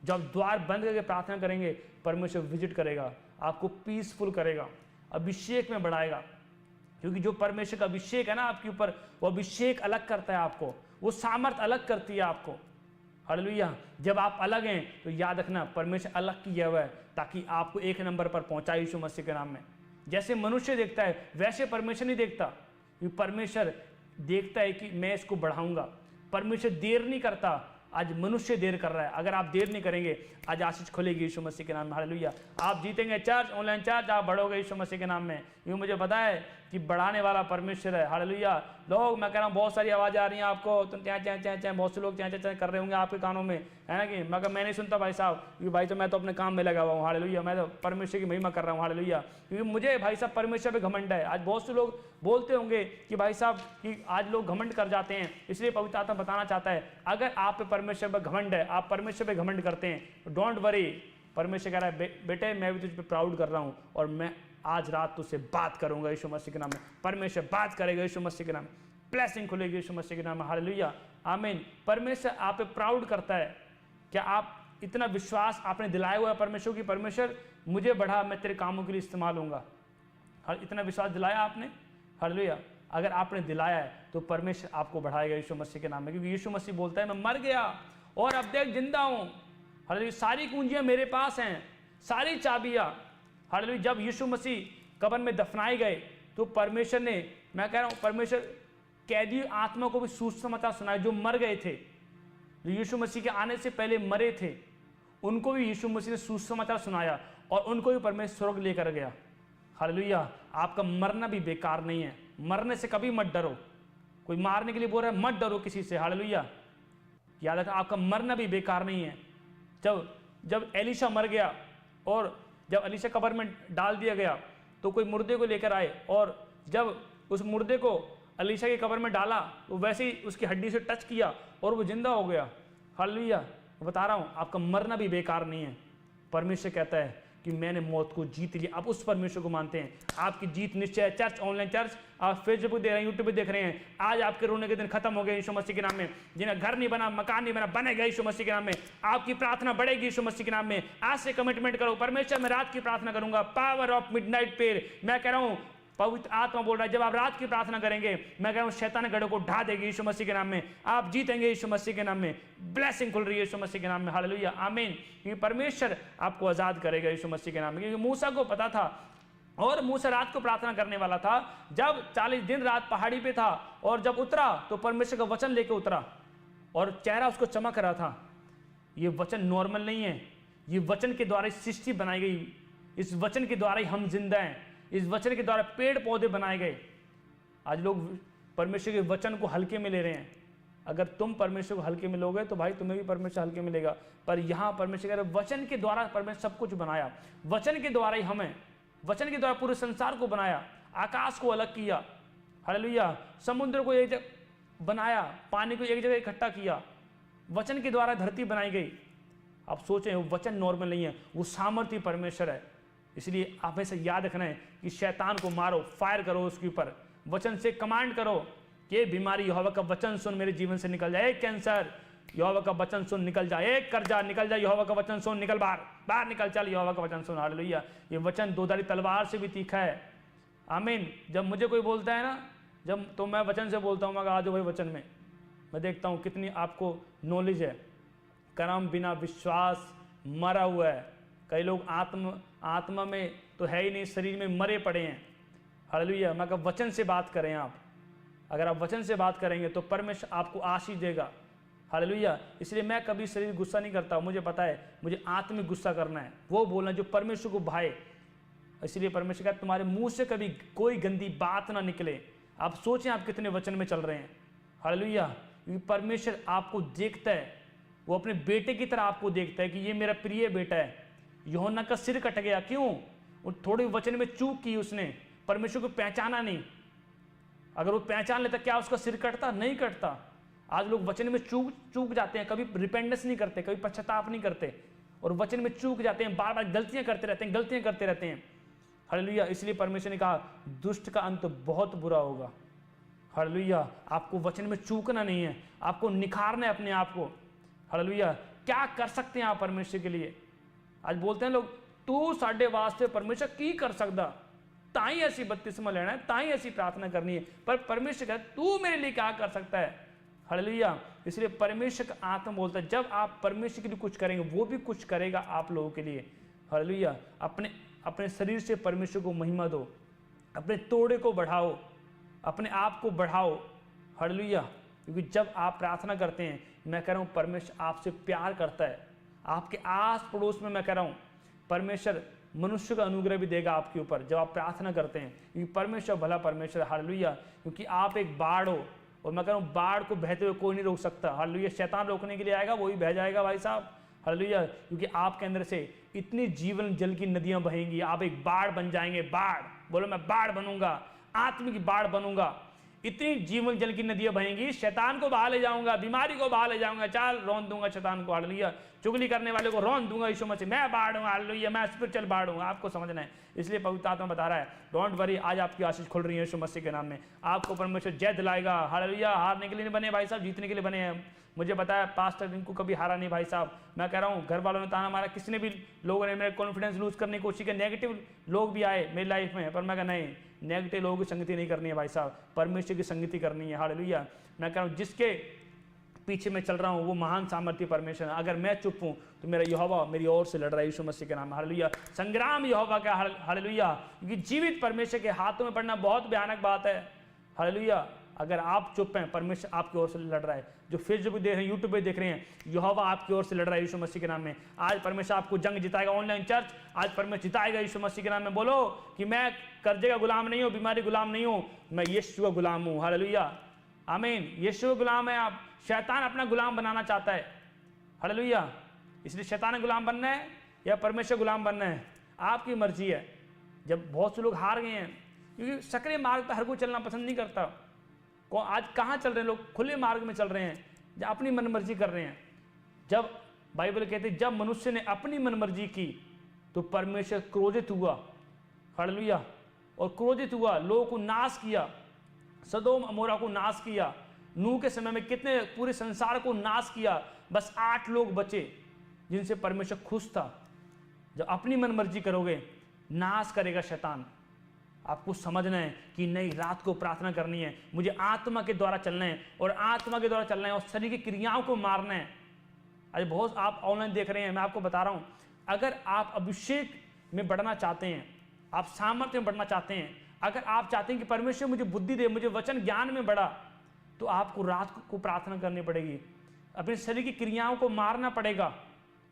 जब द्वार बंद करके प्रार्थना करेंगे, परमेश्वर विजिट करेगा, आपको पीसफुल करेगा, अभिषेक में बढ़ाएगा। क्योंकि जो परमेश्वर का अभिषेक है ना आपके ऊपर, वो अभिषेक अलग करता है आपको, वो सामर्थ अलग करती है आपको, हालेलुया। जब आप अलग हैं तो याद रखना परमेश्वर अलग किया हुआ है, ताकि आपको 1 नंबर पर पहुंचाए यीशु मसीह के नाम में। जैसे मनुष्य देखता है वैसे परमेश्वर नहीं देखता। क्योंकि परमेश्वर देखता है कि मैं इसको बढ़ाऊंगा। परमेश्वर देर नहीं करता आज मनुष्य देर कर रहा है। अगर आप देर नहीं करेंगे, आज आशीष खुलेगी यीशु मसीह के नाम में। हालेलुया। आप जीतेंगे चर्च, ऑनलाइन चर्च, आप बढ़ोगे यीशु मसीह के नाम में। यूँ मुझे पता है कि बढ़ाने वाला परमेश्वर है। हालेलुया। लोग, मैं कह रहा हूँ, बहुत सारी आवाज़ आ रही हैं आपको, तुम क्या क्या क्या क्या, बहुत से लोग क्या क्या कर रहे होंगे आपके कानों में, है ना कि मगर मैं नहीं सुनता भाई साहब, क्योंकि भाई तो मैं तो अपने काम में लगा हुआ हूँ। हालेलुया। मैं तो परमेश्वर की महिमा कर रहा हूँ। हालेलुया। क्योंकि मुझे भाई साहब परमेश्वर पे घमंड है। आज बहुत से लोग बोलते होंगे कि भाई साहब कि आज लोग घमंड कर जाते हैं, इसलिए पवित्र आत्मा बताना चाहता है, अगर आप पे परमेश्वर पे घमंड है, आप परमेश्वर पे घमंड करते हैं, डोंट वरी। परमेश्वर कह रहा है बेटे मैं भी तुझ पे प्राउड कर रहा हूँ, और मैं आज रात तुझसे बात करूंगा यीशु मसीह के नाम में। परमेश्वर बात करेगा यीशु मसीह के नाम में, ब्लेसिंग खुलेगी यीशु मसीह के नाम में। हालेलुया। आमीन। परमेश्वर आप पे प्राउड करता है। क्या आप इतना विश्वास आपने दिलाया हुआ है परमेश्वर की, परमेश्वर मुझे बढ़ा, मैं तेरे कामों के लिए इस्तेमाल होऊंगा। इतना विश्वास दिलाया आपने? हालेलुया। अगर आपने दिलाया है तो परमेश्वर आपको बढ़ाएगा यीशु मसीह के नाम में, क्योंकि यीशु मसीह बोलता है मैं मर गया और अब देख जिंदा हूं। हालेलुया। सारी कुंजियां मेरे पास हैं, सारी चाबियां। हालेलुया। जब यीशु मसीह कब्र में दफनाए गए तो परमेश्वर ने, मैं कह रहा हूं, परमेश्वर कैदी आत्मा को भी सुसमाचार सुनाया, जो मर गए थे, जो यीशु मसीह के आने से पहले मरे थे, उनको भी यीशु मसीह ने सुसमाचार सुनाया और उनको भी परमेश्वर स्वर्ग लेकर गया। हालेलुया। आपका मरना भी बेकार नहीं है। मरने से कभी मत डरो। कोई मारने के लिए बोल रहा है, मत डरो किसी से। हालेलुया। याद रखना, आपका मरना भी बेकार नहीं है। जब एलीशा मर गया और जब एलीशा कब्र में डाल दिया गया तो कोई मुर्दे को लेकर आए, और जब उस मुर्दे को एलीशा की कब्र में डाला तो वैसे ही उसकी हड्डी से टच किया और वो जिंदा हो गया। हालेलुया। बता रहा हूँ, आपका मरना भी बेकार नहीं है। परमेश्वर कहता है कि मैंने मौत को जीत लिया। आप उस परमेश्वर को मानते हैं, आपकी जीत निश्चय है। चर्च, ऑनलाइन चर्च, आप फेसबुक देख रहे हैं, यूट्यूब पे देख रहे हैं, आज आपके रोने के दिन खत्म हो गए यीशु मसीह के नाम में। जिन्हें घर नहीं बना, मकान नहीं बना, बनेगा यीशु मसीह के नाम में। आपकी प्रार्थना बढ़ेगी यीशु मसीह के नाम में। आज से कमिटमेंट करो, परमेश्वर मैं रात की प्रार्थना करूंगा। Power of midnight prayer. मैं कह रहा हूं, पवित्र आत्मा बोल रहा है, जब आप रात की प्रार्थना करेंगे, मैं कह रहा हूं, शैतान गढ़ों को ढा देगी यीशु मसीह के नाम में। आप जीतेंगे यीशु मसीह के नाम में। ब्लेसिंग खुल रही है यीशु मसीह के नाम में। हालेलुया। आमीन। क्योंकि परमेश्वर आपको आजाद करेगा यीशु मसीह के नाम में। क्योंकि मूसा को पता था, और मूसा रात को प्रार्थना करने वाला था। जब 40 दिन रात पहाड़ी पे था और जब उतरा तो परमेश्वर का वचन लेके उतरा और चेहरा उसको चमक रहा था। ये वचन नॉर्मल नहीं है। ये वचन के द्वारा सृष्टि बनाई गई। इस वचन के द्वारा ही हम जिंदा हैं। इस वचन के द्वारा पेड़ पौधे बनाए गए। आज लोग परमेश्वर के वचन को हल्के में ले रहे हैं। अगर तुम परमेश्वर को हल्के में लोगे तो भाई तुम्हें भी परमेश्वर हल्के में लेगा। पर यहाँ परमेश्वर कह रहे वचन के द्वारा परमेश्वर सब कुछ बनाया। वचन के द्वारा ही हमें, वचन के द्वारा पूरे संसार को बनाया। आकाश को अलग किया। हालेलुया। समुद्र को एक जगह बनाया, पानी को एक जगह इकट्ठा किया। वचन के द्वारा धरती बनाई गई। आप सोचें, वो वचन नॉर्मल नहीं है, वो सामर्थ्य परमेश्वर है। इसलिए आप हमेशा याद रखना है कि शैतान को मारो, फायर करो उसके ऊपर। वचन से कमांड करो कि बीमारी यहोवा का वचन सुन मेरे जीवन से निकल जाए। कैंसर यहोवा का वचन सुन निकल जाए। एक कर्जा निकल जाए, यहोवा का वचन सुन निकल, बाहर निकल, चल यहोवा का वचन सुन। हालेलुया। ये वचन दोधारी तलवार से भी तीखा है। आमीन। जब मुझे कोई बोलता है ना, जब तो मैं वचन से बोलता हूँ, मगर आज वही वचन में मैं देखता हूँ कितनी आपको नॉलेज है। कर्म बिना विश्वास मरा हुआ है। कई लोग आत्मा में तो है ही नहीं, शरीर में मरे पड़े हैं। हालेलुया। मगर वचन से बात करें आप। अगर आप वचन से बात करेंगे तो परमेश्वर आपको आशीष देगा। हालेलुया। इसलिए मैं कभी शरीर गुस्सा नहीं करता। मुझे पता है मुझे आत्मिक गुस्सा करना है, वो बोलना जो परमेश्वर को भाए। इसलिए परमेश्वर कहता है तुम्हारे मुंह से कभी कोई गंदी बात ना निकले। आप सोचें आप कितने वचन में चल रहे हैं। हालेलुया। क्योंकि परमेश्वर आपको देखता है, वो अपने बेटे की तरह आपको देखता है कि ये मेरा प्रिय बेटा है। यूहन्ना का सिर कट गया, क्यों? वो थोड़ी वचन में चूक की, उसने परमेश्वर को पहचाना नहीं। अगर वो पहचान लेता क्या उसका सिर कटता? नहीं कटता। आज लोग वचन में चूक जाते हैं, कभी रिपेंडेंस नहीं करते, कभी पश्चाताप नहीं करते, और वचन में चूक जाते हैं, बार बार गलतियां करते रहते हैं। हालेलुया। इसलिए परमेश्वर ने कहा दुष्ट का अंत बहुत बुरा होगा। हालेलुया। आपको वचन में चूकना नहीं है, आपको निखारना है अपने आप को। हालेलुया। क्या कर सकते हैं आप परमेश्वर के लिए? आज बोलते हैं लोग तू साडे वास्ते परमेश्वर की कर सकता, ताई ऐसी बपतिस्मा लेना है, ताई ऐसी प्रार्थना करनी है। पर परमेश्वर कहता तू मेरे लिए क्या कर सकता है। हालेलुया। इसलिए परमेश्वर का आत्मा बोलता है जब आप परमेश्वर के लिए कुछ करेंगे वो भी कुछ करेगा आप लोगों के लिए। हालेलुया। अपने शरीर से परमेश्वर को महिमा दो, अपने तोड़े को बढ़ाओ, अपने आप को बढ़ाओ। हालेलुया। क्योंकि जब आप प्रार्थना करते हैं मैं कह रहा हूँ परमेश्वर आपसे प्यार करता है। आपके आस पड़ोस में मैं कह रहा हूँ परमेश्वर मनुष्य का अनुग्रह भी देगा आपके ऊपर जब आप प्रार्थना करते हैं, क्योंकि परमेश्वर भला परमेश्वर। हालेलुया। क्योंकि आप एक बाढ़ हो, और मैं कह रहा हूँ बाढ़ को बहते हुए कोई नहीं रोक सकता। हालेलुया। शैतान रोकने के लिए आएगा, वही बह जाएगा भाई साहब। हालेलुया। क्योंकि आपके अंदर से इतनी जीवन जल की नदियां बहेंगी, आप एक बाढ़ बन जाएंगे। बाढ़ बोलो, मैं बाढ़ बनूंगा, आत्मिक बाढ़ बनूंगा। इतनी जीवन जल की नदियां बहेंगी, शैतान को बहा ले जाऊंगा, बीमारी को बहा ले जाऊंगा, चाल रौन दूंगा शैतान को। हालेलुया। चुगली करने वाले को रौन दूंगा यीशु मसीह। मैं बाढ़ हूँ। हालेलुया। मैं स्पिरिचुअल बाढ़ हूँ। आपको समझना है, इसलिए पवित्र आत्मा बता रहा है डोंट वरी, आज आपकी आशीष खुल रही है यीशु मसीह के नाम में। आपको परमेश्वर जय दिलाएगा। हालेलुया। हारने के लिए नहीं बने भाई साहब, जीतने के लिए बने हैं। मुझे पता है पास्टर इनको कभी हारा नहीं भाई साहब। मैं कह रहा हूँ घर वालों ने ताना मारा, किसी ने भी लोगों ने मेरा कॉन्फिडेंस लूज करने की कोशिश की, नेगेटिव लोग भी आए मेरी लाइफ में, पर मैं कहा नहीं, नेगेटिव लोगों की संगति नहीं करनी है भाई साहब, परमेश्वर की संगति करनी है। हालेलुया। मैं कह रहा हूँ जिसके पीछे मैं चल रहा हूँ वो महान सामर्थ्य परमेश्वर है। अगर मैं चुप हूँ तो मेरा यहोवा मेरी ओर से लड़ रहा है यीशु मसीह के नाम में। हालेलुया। संग्राम यहोवा का। हालेलुया। क्योंकि जीवित परमेश्वर के हाथों में पड़ना बहुत भयानक बात है। हालेलुया। अगर आप चुप हैं, परमेश्वर आपकी ओर से लड़ रहा है। जो फेसबुक पे देख रहे हैं, यूट्यूब पे देख रहे हैं, यहोवा आपकी ओर से लड़ रहा है यीशु मसीह के नाम में। आज परमेश्वर आपको जंग जिताएगा। ऑनलाइन चर्च आज परमेश्वर जिताएगा यीशु मसीह के नाम में। बोलो कि मैं कर्जे का गुलाम नहीं हूँ, बीमारी गुलाम नहीं हूँ, मैं यीशु का गुलाम हूँ। हालेलुया। आमीन। यीशु का गुलाम है आप। शैतान अपना गुलाम बनाना चाहता है। हालेलुया। इसलिए शैतान का गुलाम बनना है या परमेश्वर गुलाम बनना है, आपकी मर्जी है। जब बहुत से लोग हार गए हैं, क्योंकि सक्रिय मार्ग पर हर कोई चलना पसंद नहीं करता। आज कहाँ चल रहे हैं लोग? खुले मार्ग में चल रहे हैं, जब अपनी मनमर्जी कर रहे हैं। जब बाइबल कहते हैं जब मनुष्य ने अपनी मनमर्जी की तो परमेश्वर क्रोधित हुआ। हालेलुया। और क्रोधित हुआ, लोगों को नाश किया, सदोम अमोरा को नाश किया। नूह के समय में कितने पूरे संसार को नाश किया, बस 8 लोग बचे जिनसे परमेश्वर खुश था। जब अपनी मनमर्जी करोगे नाश करेगा शैतान। आपको समझना है कि नहीं, रात को प्रार्थना करनी है, मुझे आत्मा के द्वारा चलना है, और आत्मा के द्वारा चलना है और शरीर की क्रियाओं को मारना है। अरे बहुत आप ऑनलाइन देख रहे हैं, मैं आपको बता रहा हूं, अगर आप अभिषेक में बढ़ना चाहते हैं, आप सामर्थ्य में बढ़ना चाहते हैं, अगर आप चाहते हैं कि परमेश्वर मुझे बुद्धि दे, मुझे वचन ज्ञान में बढ़ा, तो आपको रात को प्रार्थना करनी पड़ेगी, अपने शरीर की क्रियाओं को मारना पड़ेगा।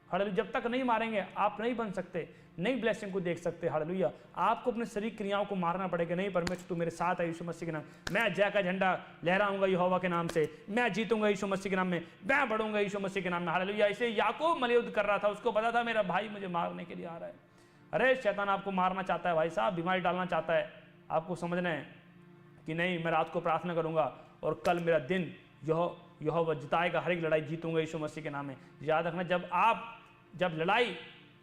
हालेलुया। जब तक नहीं मारेंगे आप नहीं बन सकते, नई ब्लेसिंग को देख सकते। हालेलुया। आपको अपने शरीर क्रियाओं को मारना पड़ेगा। नहीं, परमेश्वर तू मेरे साथ है यीशु मसीह के नाम, मैं जय का झंडा लहराऊंगा यहोवा के नाम से, मैं जीतूंगा यीशु मसीह के नाम में, मैं बढ़ूंगा यीशु मसीह के नाम में। हालेलुया। इसे याकूब मलयुद्ध कर रहा था, उसको पता था मेरा भाई मुझे मारने के लिए आ रहा है। अरे शैतान आपको मारना चाहता है भाई साहब, बीमारी डालना चाहता है। आपको समझना है कि नहीं, मैं रात को प्रार्थना करूंगा और कल मेरा दिन यहोवा जिताएगा, हर एक लड़ाई जीतूंगा यीशु मसीह के नाम में। याद रखना, जब लड़ाई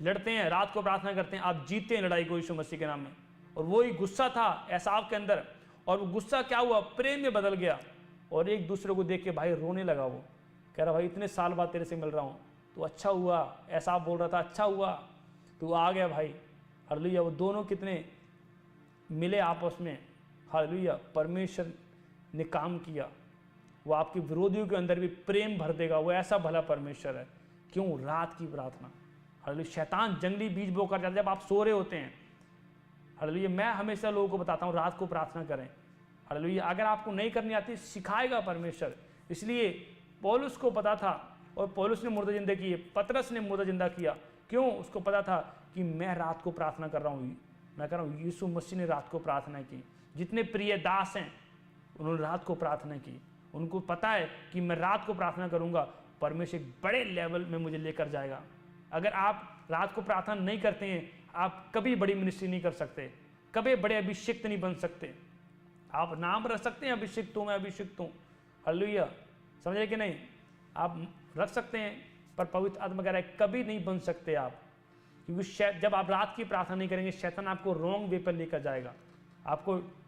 लड़ते हैं, रात को प्रार्थना करते हैं, आप जीतते हैं लड़ाई को यीशु मसीह के नाम में। और वही गुस्सा था एसाव के अंदर, और वो गुस्सा क्या हुआ, प्रेम में बदल गया, और एक दूसरे को देख के भाई रोने लगा। वो कह रहा भाई इतने साल बाद तेरे से मिल रहा हूँ, तो अच्छा हुआ। एसाव बोल रहा था अच्छा हुआ तू आ गया भाई। हालेलुया। वो दोनों कितने मिले आपस में। हालेलुया। परमेश्वर ने काम किया, वो आपके विरोधियों के अंदर भी प्रेम भर देगा। वो ऐसा भला परमेश्वर है। क्यों? रात की प्रार्थना। हालेलुया। शैतान जंगली बीज बोकर जाता है जब आप सो रहे होते हैं। हालेलुया। मैं हमेशा लोगों को बताता हूँ रात को प्रार्थना करें। हालेलुया। अगर आपको नहीं करनी आती सिखाएगा परमेश्वर। इसलिए पौलुस को पता था, और पौलुस ने मुर्दा जिंदा किए, पतरस ने मुर्दा जिंदा किया। क्यों? उसको पता था कि मैं रात को प्रार्थना कर रहा हूँ। मैं कह रहा हूँ यीशु मसीह ने रात को प्रार्थना की। जितने प्रिय दास हैं उन्होंने रात को प्रार्थना की। उनको पता है कि मैं रात को प्रार्थना करूंगा, परमेश्वर एक बड़े लेवल में मुझे लेकर जाएगा। अगर आप रात को प्रार्थना नहीं करते हैं, आप कभी बड़ी मिनिस्ट्री नहीं कर सकते, कभी बड़े अभिषिक्त नहीं बन सकते। आप नाम रख सकते हैं अभिषिक्त हूँ, मैं अभिषिक्त हूँ। हालेलुया। समझे कि नहीं? आप रख सकते हैं, पर पवित्र आत्मा कह रहा है कभी नहीं बन सकते आप। क्योंकि जब आप रात की प्रार्थना नहीं करेंगे, शैतान आपको रॉन्ग वे पर लेकर जाएगा,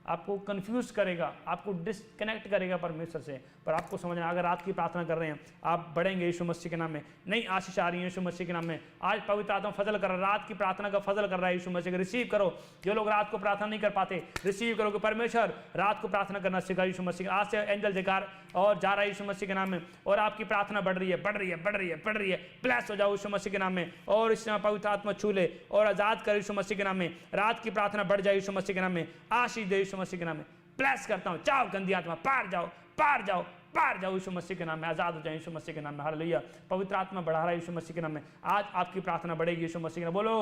आपको कंफ्यूज करेगा, आपको डिस्कनेक्ट करेगा परमेश्वर से। पर आपको समझना, अगर रात की प्रार्थना कर रहे हैं आप बढ़ेंगे यीशु मसीह के नाम में। नई आशीष आ रही है यीशु मसीह के नाम में। आज पवित्र आत्मा फजल कर रहा है, रात की प्रार्थना का फजल कर रहा है यीशु मसीह का। रिसीव करो। जो लोग रात को प्रार्थना नहीं कर पाते, रिसीव करो कि परमेश्वर रात को प्रार्थना करना सिखा यीशु मसीह। आज से एंजल जयकार और जा रहा है यीशु मसीह के नाम में, और आपकी प्रार्थना बढ़ रही है, बढ़ रही है, बढ़ रही है, बढ़ रही है। ब्लेस हो जाओ यीशु मसीह के नाम में, और इस समय पवित्र आत्मा छू ले और आजाद कर यीशु मसीह के नाम में। रात की प्रार्थना बढ़ जाए यीशु मसीह के नाम में। आशीष दे यीशु मसीह के नाम में। ब्लेस करता हूं। जाओ गंदी आत्मा, पार जाओ, पार जाओ, बाहर जाओ यीशु मसीह के नाम में, आज़ाद हो जाए यीशु मसीह के नाम में। हालेलुया। पवित्र आत्मा बढ़ा रहा है यीशु मसीह के नाम में। आज आपकी प्रार्थना बढ़ेगी यीशु मसीह के नाम। बोलो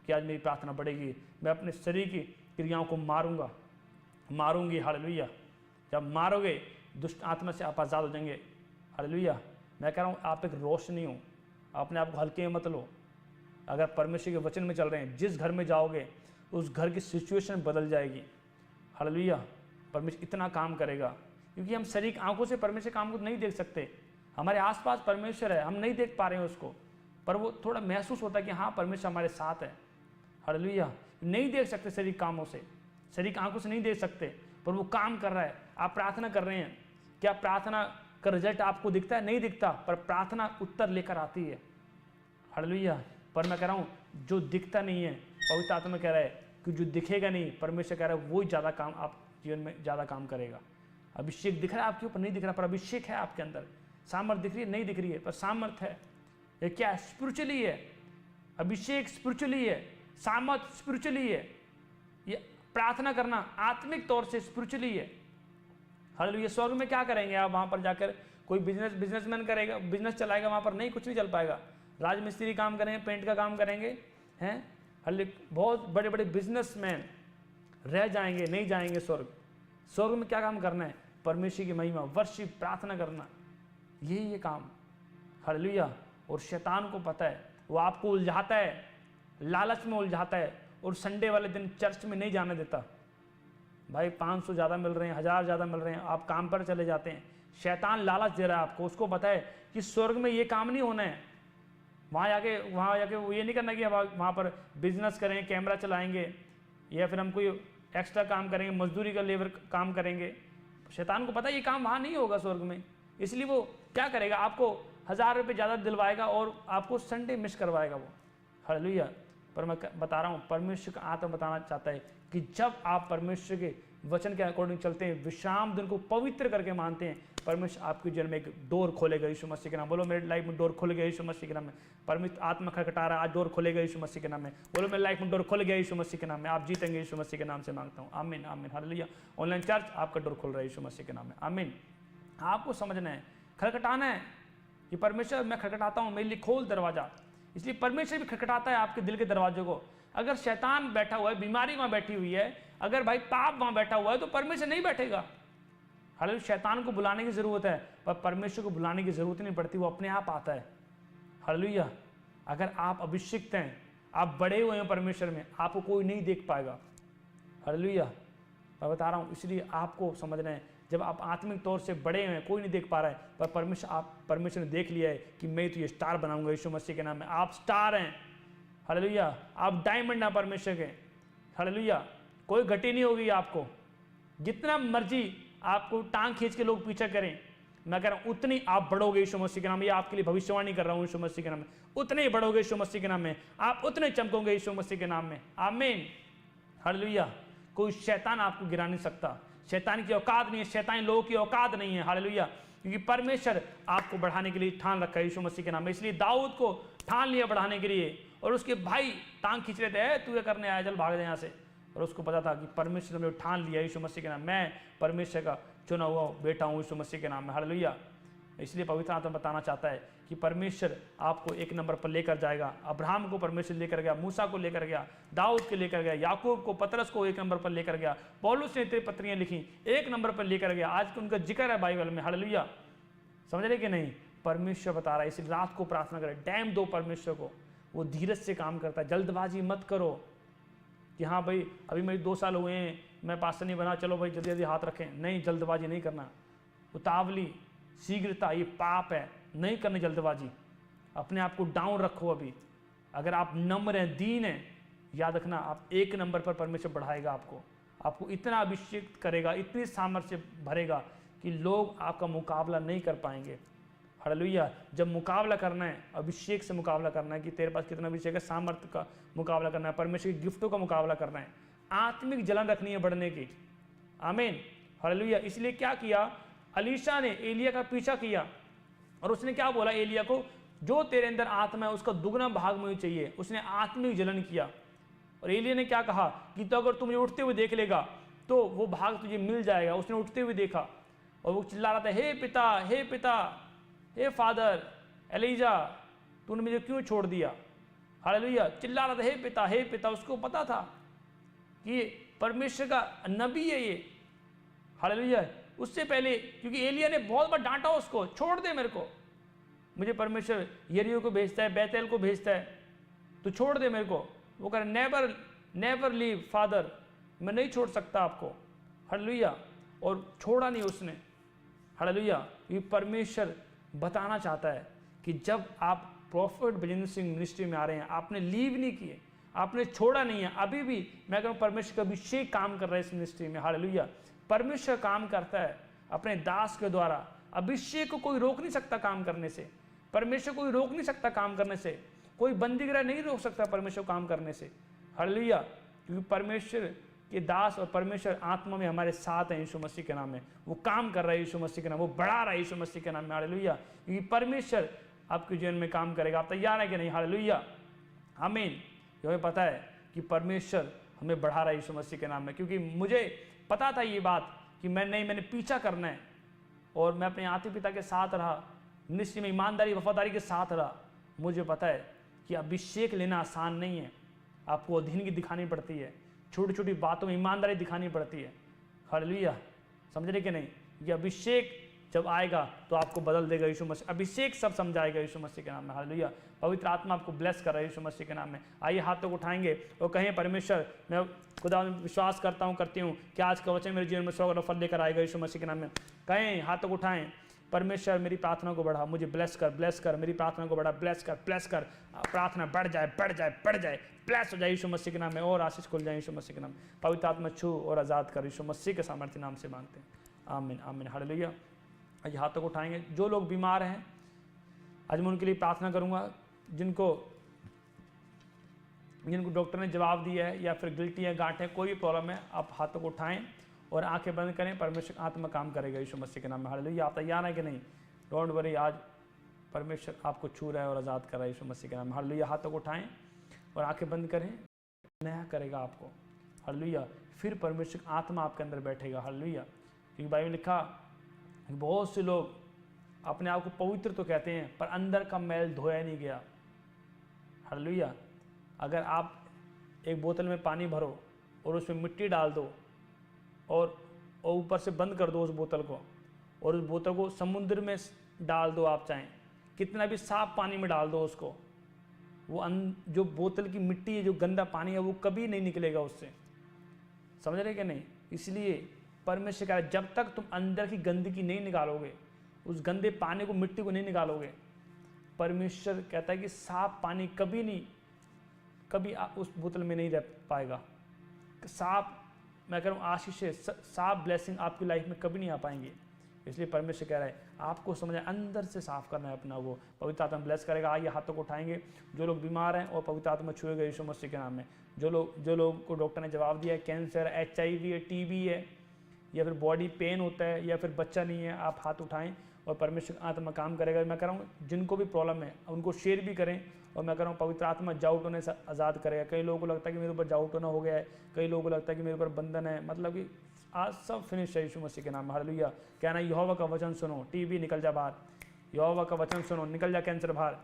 कि आज मेरी प्रार्थना बढ़ेगी, मैं अपने शरीर की क्रियाओं को मारूंगी। हालेलुया। जब मारोगे दुष्ट आत्मा से आप आज़ाद हो जाएंगे। हालेलुया। मैं कह रहा हूँ आप एक रोशनी हो, अपने आप को हल्के में मत लो। अगर परमेश्वर के वचन में चल रहे हैं, जिस घर में जाओगे उस घर की सिचुएशन बदल जाएगी। हालेलुया। परमेश्वर इतना काम करेगा, क्योंकि हम शरीर की आंखों से परमेश्वर काम को नहीं देख सकते। हमारे आसपास परमेश्वर है, हम नहीं देख पा रहे हैं उसको, पर वो थोड़ा महसूस होता है कि हाँ परमेश्वर हमारे साथ है। हालेलुया। नहीं देख सकते शरीर कामों से, शरीर की आंखों से नहीं देख सकते, पर वो काम कर रहा है। आप प्रार्थना कर रहे हैं, क्या प्रार्थना का रिजल्ट आपको दिखता है? नहीं दिखता, पर प्रार्थना उत्तर लेकर आती है। हालेलुया। पर मैं कह रहा हूँ जो दिखता नहीं है, पवित्र आत्मा कह रहा है कि जो दिखेगा नहीं, परमेश्वर कह रहा है वो ही ज़्यादा काम आप जीवन में ज़्यादा काम करेगा। अभिषेक दिख रहा है आपके ऊपर, नहीं दिख रहा, पर अभिषेक है आपके अंदर। सामर्थ दिख रही है, नहीं दिख रही है, पर सामर्थ है। ये क्या है? स्पिरिचुअली है। अभिषेक स्पिरिचुअली है, सामर्थ स्पिरिचुअली है। ये प्रार्थना करना आत्मिक तौर से स्पिरिचुअली है। हालेलुया। स्वर्ग में क्या करेंगे आप? वहाँ पर जाकर कोई बिजनेसमैन करेगा, बिजनेस चलाएगा वहाँ पर? नहीं, कुछ नहीं चल पाएगा। राजमिस्त्री काम करेंगे, पेंट का काम करेंगे, हैं? बहुत बड़े बड़े बिजनेसमैन रह जाएंगे, नहीं जाएंगे स्वर्ग। स्वर्ग में क्या काम करना है? परमेश्वर की महिमा, वर्शिप, प्रार्थना करना, यही ये काम। हालेलुया। और शैतान को पता है, वो आपको उलझाता है, लालच में उलझाता है, और संडे वाले दिन चर्च में नहीं जाने देता। भाई 500 ज़्यादा मिल रहे हैं, 1000 ज़्यादा मिल रहे हैं, आप काम पर चले जाते हैं। शैतान लालच दे रहा है आपको, उसको पता है कि स्वर्ग में ये काम नहीं होना है। वहाँ जाके वो ये नहीं करना कि वहाँ पर बिजनेस करें, कैमरा चलाएंगे, या फिर हम कोई एक्स्ट्रा काम करेंगे, मजदूरी का लेबर काम करेंगे। शैतान को पता है ये काम वहाँ नहीं होगा स्वर्ग में, इसलिए वो क्या करेगा? आपको 1000 रुपये ज़्यादा दिलवाएगा और आपको संडे मिस करवाएगा वो। हालेलुया। पर मैं बता रहा हूँ, परमेश्वर का आत्मा बताना चाहता है कि जब आप परमेश्वर के वचन के अकॉर्डिंग चलते हैं, विश्राम दिन को पवित्र करके मानते हैं, परमेश्वर आपके जीवन में एक डोर खोलेगा यीशु मसीह के नाम। बोलो मेरे लाइफ में डोर खोलेगा यीशु मसीह के नाम में। परमेश्वर आत्मा खटखटा रहा है, आज डोर खोलेगा यीशु मसीह के नाम में। बोलो मेरे लाइफ में डोर खोल गया यीशु मसीह के नाम में। आप जीतेंगे यीशु मसीह के नाम से मांगता हूँ। आमीन आमीन। हालेलुया। ऑनलाइन चर्च आपका डोर खोल रहा है यीशु मसीह के नाम में। आमीन। आपको समझना है, खटखटाना है कि परमेश्वर मैं खटखटाता हूँ, मेरे लिए खोल दरवाजा। इसलिए परमेश्वर भी खटखटाता है आपके दिल के दरवाजे को। अगर शैतान बैठा हुआ है, बीमारी वहाँ बैठी हुई है, अगर भाई पाप वहाँ बैठा हुआ है, तो परमेश्वर नहीं बैठेगा। हालांकि शैतान को बुलाने की जरूरत है, पर परमेश्वर को बुलाने की जरूरत नहीं पड़ती, वो अपने आप आता है। हालेलुया। अगर आप अभिषिक्त हैं, आप बड़े हुए हैं परमेश्वर में, आपको कोई नहीं देख पाएगा। हालेलुया। मैं बता रहा हूँ, इसलिए आपको समझना है, जब आप आत्मिक तौर से बड़े हैं, कोई नहीं देख पा रहा है, पर परमेश्वर ने देख लिया है कि मैं तो ये स्टार बनाऊंगा यीशु मसीह के नाम में। आप स्टार हैं। हालेलुया। आप डायमंड हैं परमेश्वर के। हालेलुया। कोई घटी नहीं होगी आपको। जितना मर्जी आपको टांग खींच के लोग पीछा करें, मैं कह रहा हूं उतनी आप बढ़ोगे यीशु मसीह के नाम में। ये आपके लिए भविष्यवाणी कर रहा हूं यीशु मसीह के नाम में। उतने ही बढ़ोगे यीशु मसीह के नाम में, आप उतने चमकोगे यीशु मसीह के नाम में। आमीन। हालेलुया। कोई शैतान आपको गिरा नहीं सकता। शैतान की औकात नहीं है, शैतानी लोगों की औकात नहीं है। हालेलुया। क्योंकि परमेश्वर आपको बढ़ाने के लिए ठान रखा है यीशु मसीह के नाम में। इसलिए दाऊद को ठान लिया बढ़ाने के लिए, और उसके भाई टांग खींच रहे थे, तू ये करने आया, चल भाग जाए यहाँ से। और उसको पता था कि परमेश्वर ने ठान लिया यीशु मसीह के नाम, मैं परमेश्वर का चुना हुआ बेटा हूँ यीशु मसीह के नाम में। हालेलुया। इसलिए पवित्र आत्मा बताना चाहता है कि परमेश्वर आपको एक नंबर पर लेकर जाएगा। अब्राहम को परमेश्वर लेकर गया, मूसा को लेकर गया, दाऊद को लेकर गया, याकूब को, पतरस को एक नंबर पर लेकर गया, पौलुस ने इतनी पत्रियां लिखी, एक नंबर पर लेकर गया। आज उनका जिक्र है बाइबल में। हालेलुया। समझ रहे कि नहीं? परमेश्वर बता रहा है, इसलिए रात को प्रार्थना करें, टाइम दो परमेश्वर को। वो धीरज से काम करता है। जल्दबाजी मत करो कि हाँ भाई अभी मेरे 2 साल हुए हैं, मैं पास्टर नहीं बना, चलो भाई जल्दी जल्दी हाथ रखें। नहीं, जल्दबाजी नहीं करना। उतावली, शीघ्रता, ये पाप है। नहीं करनी जल्दबाजी। अपने आप को डाउन रखो। अभी अगर आप नम्र हैं, दीन हैं, याद रखना आप एक नंबर पर परमेश्वर बढ़ाएगा आपको इतना अभिषेक करेगा, इतनी सामर्थ्य भरेगा कि लोग आपका मुकाबला नहीं कर पाएंगे। हालेलुया। जब मुकाबला करना है, अभिषेक से मुकाबला करना है कि तेरे पास कितना अभिषेक है, सामर्थ्य का मुकाबला करना है, परमेश्वर की गिफ्टों का मुकाबला करना है, आत्मिक जलन रखनी है बढ़ने की। आमीन। हालेलुया। इसलिए क्या किया, अलीशा ने एलिया का पीछा किया, और उसने क्या बोला एलिया को, जो तेरे अंदर आत्मा है उसका दुगना भाग मुझे चाहिए। उसने आत्मिक जलन किया। और एलिया ने क्या कहा कि तो अगर तुम मुझे उठते हुए देख लेगा तो वो भाग तुझे मिल जाएगा। उसने उठते हुए देखा। और वो चिल्ला रहा था, हे पिता, हे पिता, हे फादर एलिजा, तूने मुझे क्यों छोड़ दिया। हालेलुया, चिल्ला रहा था, हे पिता, हे पिता। उसको पता था कि परमेश्वर का नबी है ये। हालेलुया, उससे पहले, क्योंकि एलिया ने बहुत बार डांटा उसको, छोड़ दे मेरे को, मुझे परमेश्वर यरीहो को भेजता है, बैतल को भेजता है, तो छोड़ दे मेरे को। वो कह रहा, नेवर नेवर लीव फादर, मैं नहीं छोड़ सकता आपको। हालेलुया, और छोड़ा नहीं उसने। हालेलुया, ये परमेश्वर बताना चाहता है कि जब आप प्रॉफिट बजेंद्र सिंह मिनिस्ट्री में आ रहे हैं, आपने लीव नहीं किए, आपने छोड़ा नहीं है, अभी भी मैं कहूँ परमेश्वर का अभिषेक काम कर रहा है इस मिनिस्ट्री में। हालेलुया, परमेश्वर काम करता है अपने दास के द्वारा। अभिषेक को कोई रोक नहीं सकता काम करने से, परमेश्वर कोई रोक नहीं सकता काम करने से, कोई बंदीगृह नहीं रोक सकता परमेश्वर काम करने से। हालेलुया, क्योंकि परमेश्वर के दास और परमेश्वर आत्मा में हमारे साथ हैं यीशु मसीह के नाम में। वो काम कर रहा है यीशु मसीह के नाम, वो बढ़ा रहा है यीशु मसीह के नाम में। हालेलुया, क्योंकि परमेश्वर आपके जीवन में काम करेगा। आप तैयार है कि नहीं? हालेलुया, आमीन। हमें पता है कि परमेश्वर हमें बढ़ा रहा है यीशु मसीह के नाम में, क्योंकि मुझे पता था ये बात कि मैंने पीछा करना है, और मैं अपने आते पिता के साथ रहा, मिनिस्ट्री में ईमानदारी वफादारी के साथ रहा। मुझे पता है कि अभिषेक लेना आसान नहीं है, आपको अधीनगी दिखानी पड़ती है, छोटी छोटी बातों में ईमानदारी दिखानी पड़ती है। हालेलुया, समझ रहे कि नहीं? ये अभिषेक जब आएगा तो आपको बदल देगा यीशु मसीह। अभिषेक सब समझाएगा यीशु मसीह के नाम में। हालेलुया, पवित्र आत्मा आपको ब्लेस कर रहा है यीशु मसीह के नाम में। आइए हाथों को उठाएंगे और कहें, परमेश्वर मैं खुदा में विश्वास करता हूँ, करती हूँ कि आज का वचन मेरे जीवन में 100 फल लेकर आएगा यीशु मसीह के नाम में। कहें, हाथों को उठाएं, परमेश्वर मेरी प्रार्थना को बढ़ा, मुझे ब्लेस कर, मेरी प्रार्थना को बढ़ा, ब्लेस कर, प्रार्थना बढ़ जाए, ब्लेस हो जाए यीशु मसीह के नाम में, और आशीष खुल जाए यीशु मसीह के नाम। पवित्र आत्मा छू और आज़ाद कर, यीशु मसीह के सामर्थ्य नाम से मांगते हैं, आमीन आमीन। हालेलुया। आज हाथों को उठाएंगे। जो लोग बीमार हैं आज मैं उनके लिए प्रार्थना करूंगा, जिनको डॉक्टर ने जवाब दिया है या फिर गिल्टी है, गांठ है, कोई भी प्रॉब्लम है, आप हाथों को उठाएं और आंखें बंद करें। परमेश्वर आत्मा काम करेगा यीशु मसीह के नाम में। हालेलुया, आप तैयार हैं कि नहीं? डोंट वरी, आज परमेश्वर आपको छू रहा है और आज़ाद कर रहा है यीशु मसीह के नाम में। हालेलुया, हाथों को उठाएं और आंखें बंद करें। नया करेगा आपको। हालेलुया, फिर परमेश्वर आत्मा आपके अंदर बैठेगा। हालेलुया, क्योंकि बाइबल में लिखा, बहुत से लोग अपने आप को पवित्र तो कहते हैं पर अंदर का मैल धोया नहीं गया। हालेलुया, अगर आप एक बोतल में पानी भरो और उसमें मिट्टी डाल दो और ऊपर से बंद कर दो उस बोतल को, और उस बोतल को समुद्र में डाल दो, आप चाहें कितना भी साफ पानी में डाल दो उसको, वो जो बोतल की मिट्टी है, जो गंदा पानी है, वो कभी नहीं निकलेगा उससे। समझ रहे कि नहीं? इसलिए परमेश्वर कह रहा है, जब तक तुम अंदर की गंदगी नहीं निकालोगे, उस गंदे पानी को, मिट्टी को नहीं निकालोगे, परमेश्वर कहता है कि साफ पानी कभी उस बोतल में नहीं रह पाएगा। साफ, मैं कह रहा हूँ, आशीष, साफ ब्लेसिंग आपकी लाइफ में कभी नहीं आ पाएंगे। इसलिए परमेश्वर कह रहा है आपको समझ अंदर से साफ करना है अपना, वो पवित्र आत्मा ब्लेस करेगा। आइए हाथों को उठाएंगे। जो लोग बीमार हैं और पवित्र आत्मा छुएगा यीशु मसीह के नाम में। जो लोग को डॉक्टर ने जवाब दिया है, कैंसर, HIV है, TB है, या फिर बॉडी पेन होता है, या फिर बच्चा नहीं है, आप हाथ उठाएं और परमेश्वर आत्मा काम करेगा। मैं कह रहा हूँ जिनको भी प्रॉब्लम है उनको शेयर भी करें, और मैं कह रहा हूँ पवित्र आत्मा जाउट होने से आज़ाद करेगा। कई लोगों को लगता है कि मेरे ऊपर जाउट होना हो गया है, कई लोगों को लगता है कि मेरे ऊपर बंधन है, मतलब कि आज सब फिनिश है यीशु मसीह के नाम में। हालेलुया, कहना यहोवा का वचन सुनो, TB निकल जा बाहर, यहोवा का वचन सुनो, निकल जा कैंसर बाहर।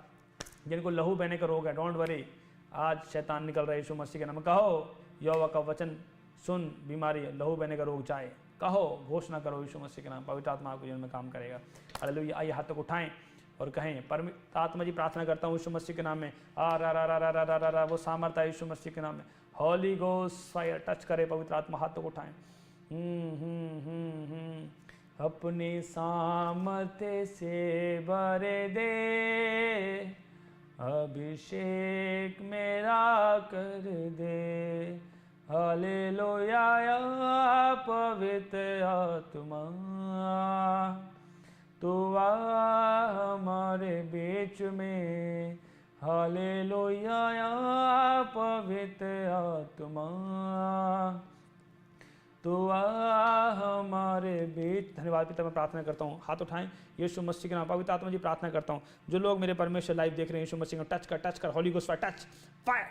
जिनको लहू बहने का रोग है, डोंट वरी, आज शैतान निकल रहा है यीशु मसीह के नाम में। कहो यहोवा का वचन सुन, बीमारी, लहू बहने का रोग जाए। कहो, घोषणा करो यीशु मसीह के नाम, पवित्र आत्मा आपके जीवन में काम करेगा। हालेलुया, आइए हाथों को उठाएं और कहें, पवित्र आत्मा जी प्रार्थना करता हूँ यीशु मसीह के नाम में, वो सामर्थ है यीशु मसीह के नाम में। हॉली गोस्ट फायर टच करे, पवित्र आत्मा, हाथों को उठाएं। अपने सामर्थ्य से भर दे, अभिषेक मेरा कर दे। हालेलुया, पवित्र आत्मा तू आ हमारे बीच में। हालेलुया, पवित्र आत्मा तो आ हमारे बीच। धन्यवाद पिता, मैं प्रार्थना करता हूँ, हाथ उठाएं, यीशु मसीह के नाम। पवित्र आत्मा जी प्रार्थना करता हूँ, जो लोग मेरे परमेश्वर लाइव देख रहे हैं, यीशु मसीह को टच कर, holy ghost fire,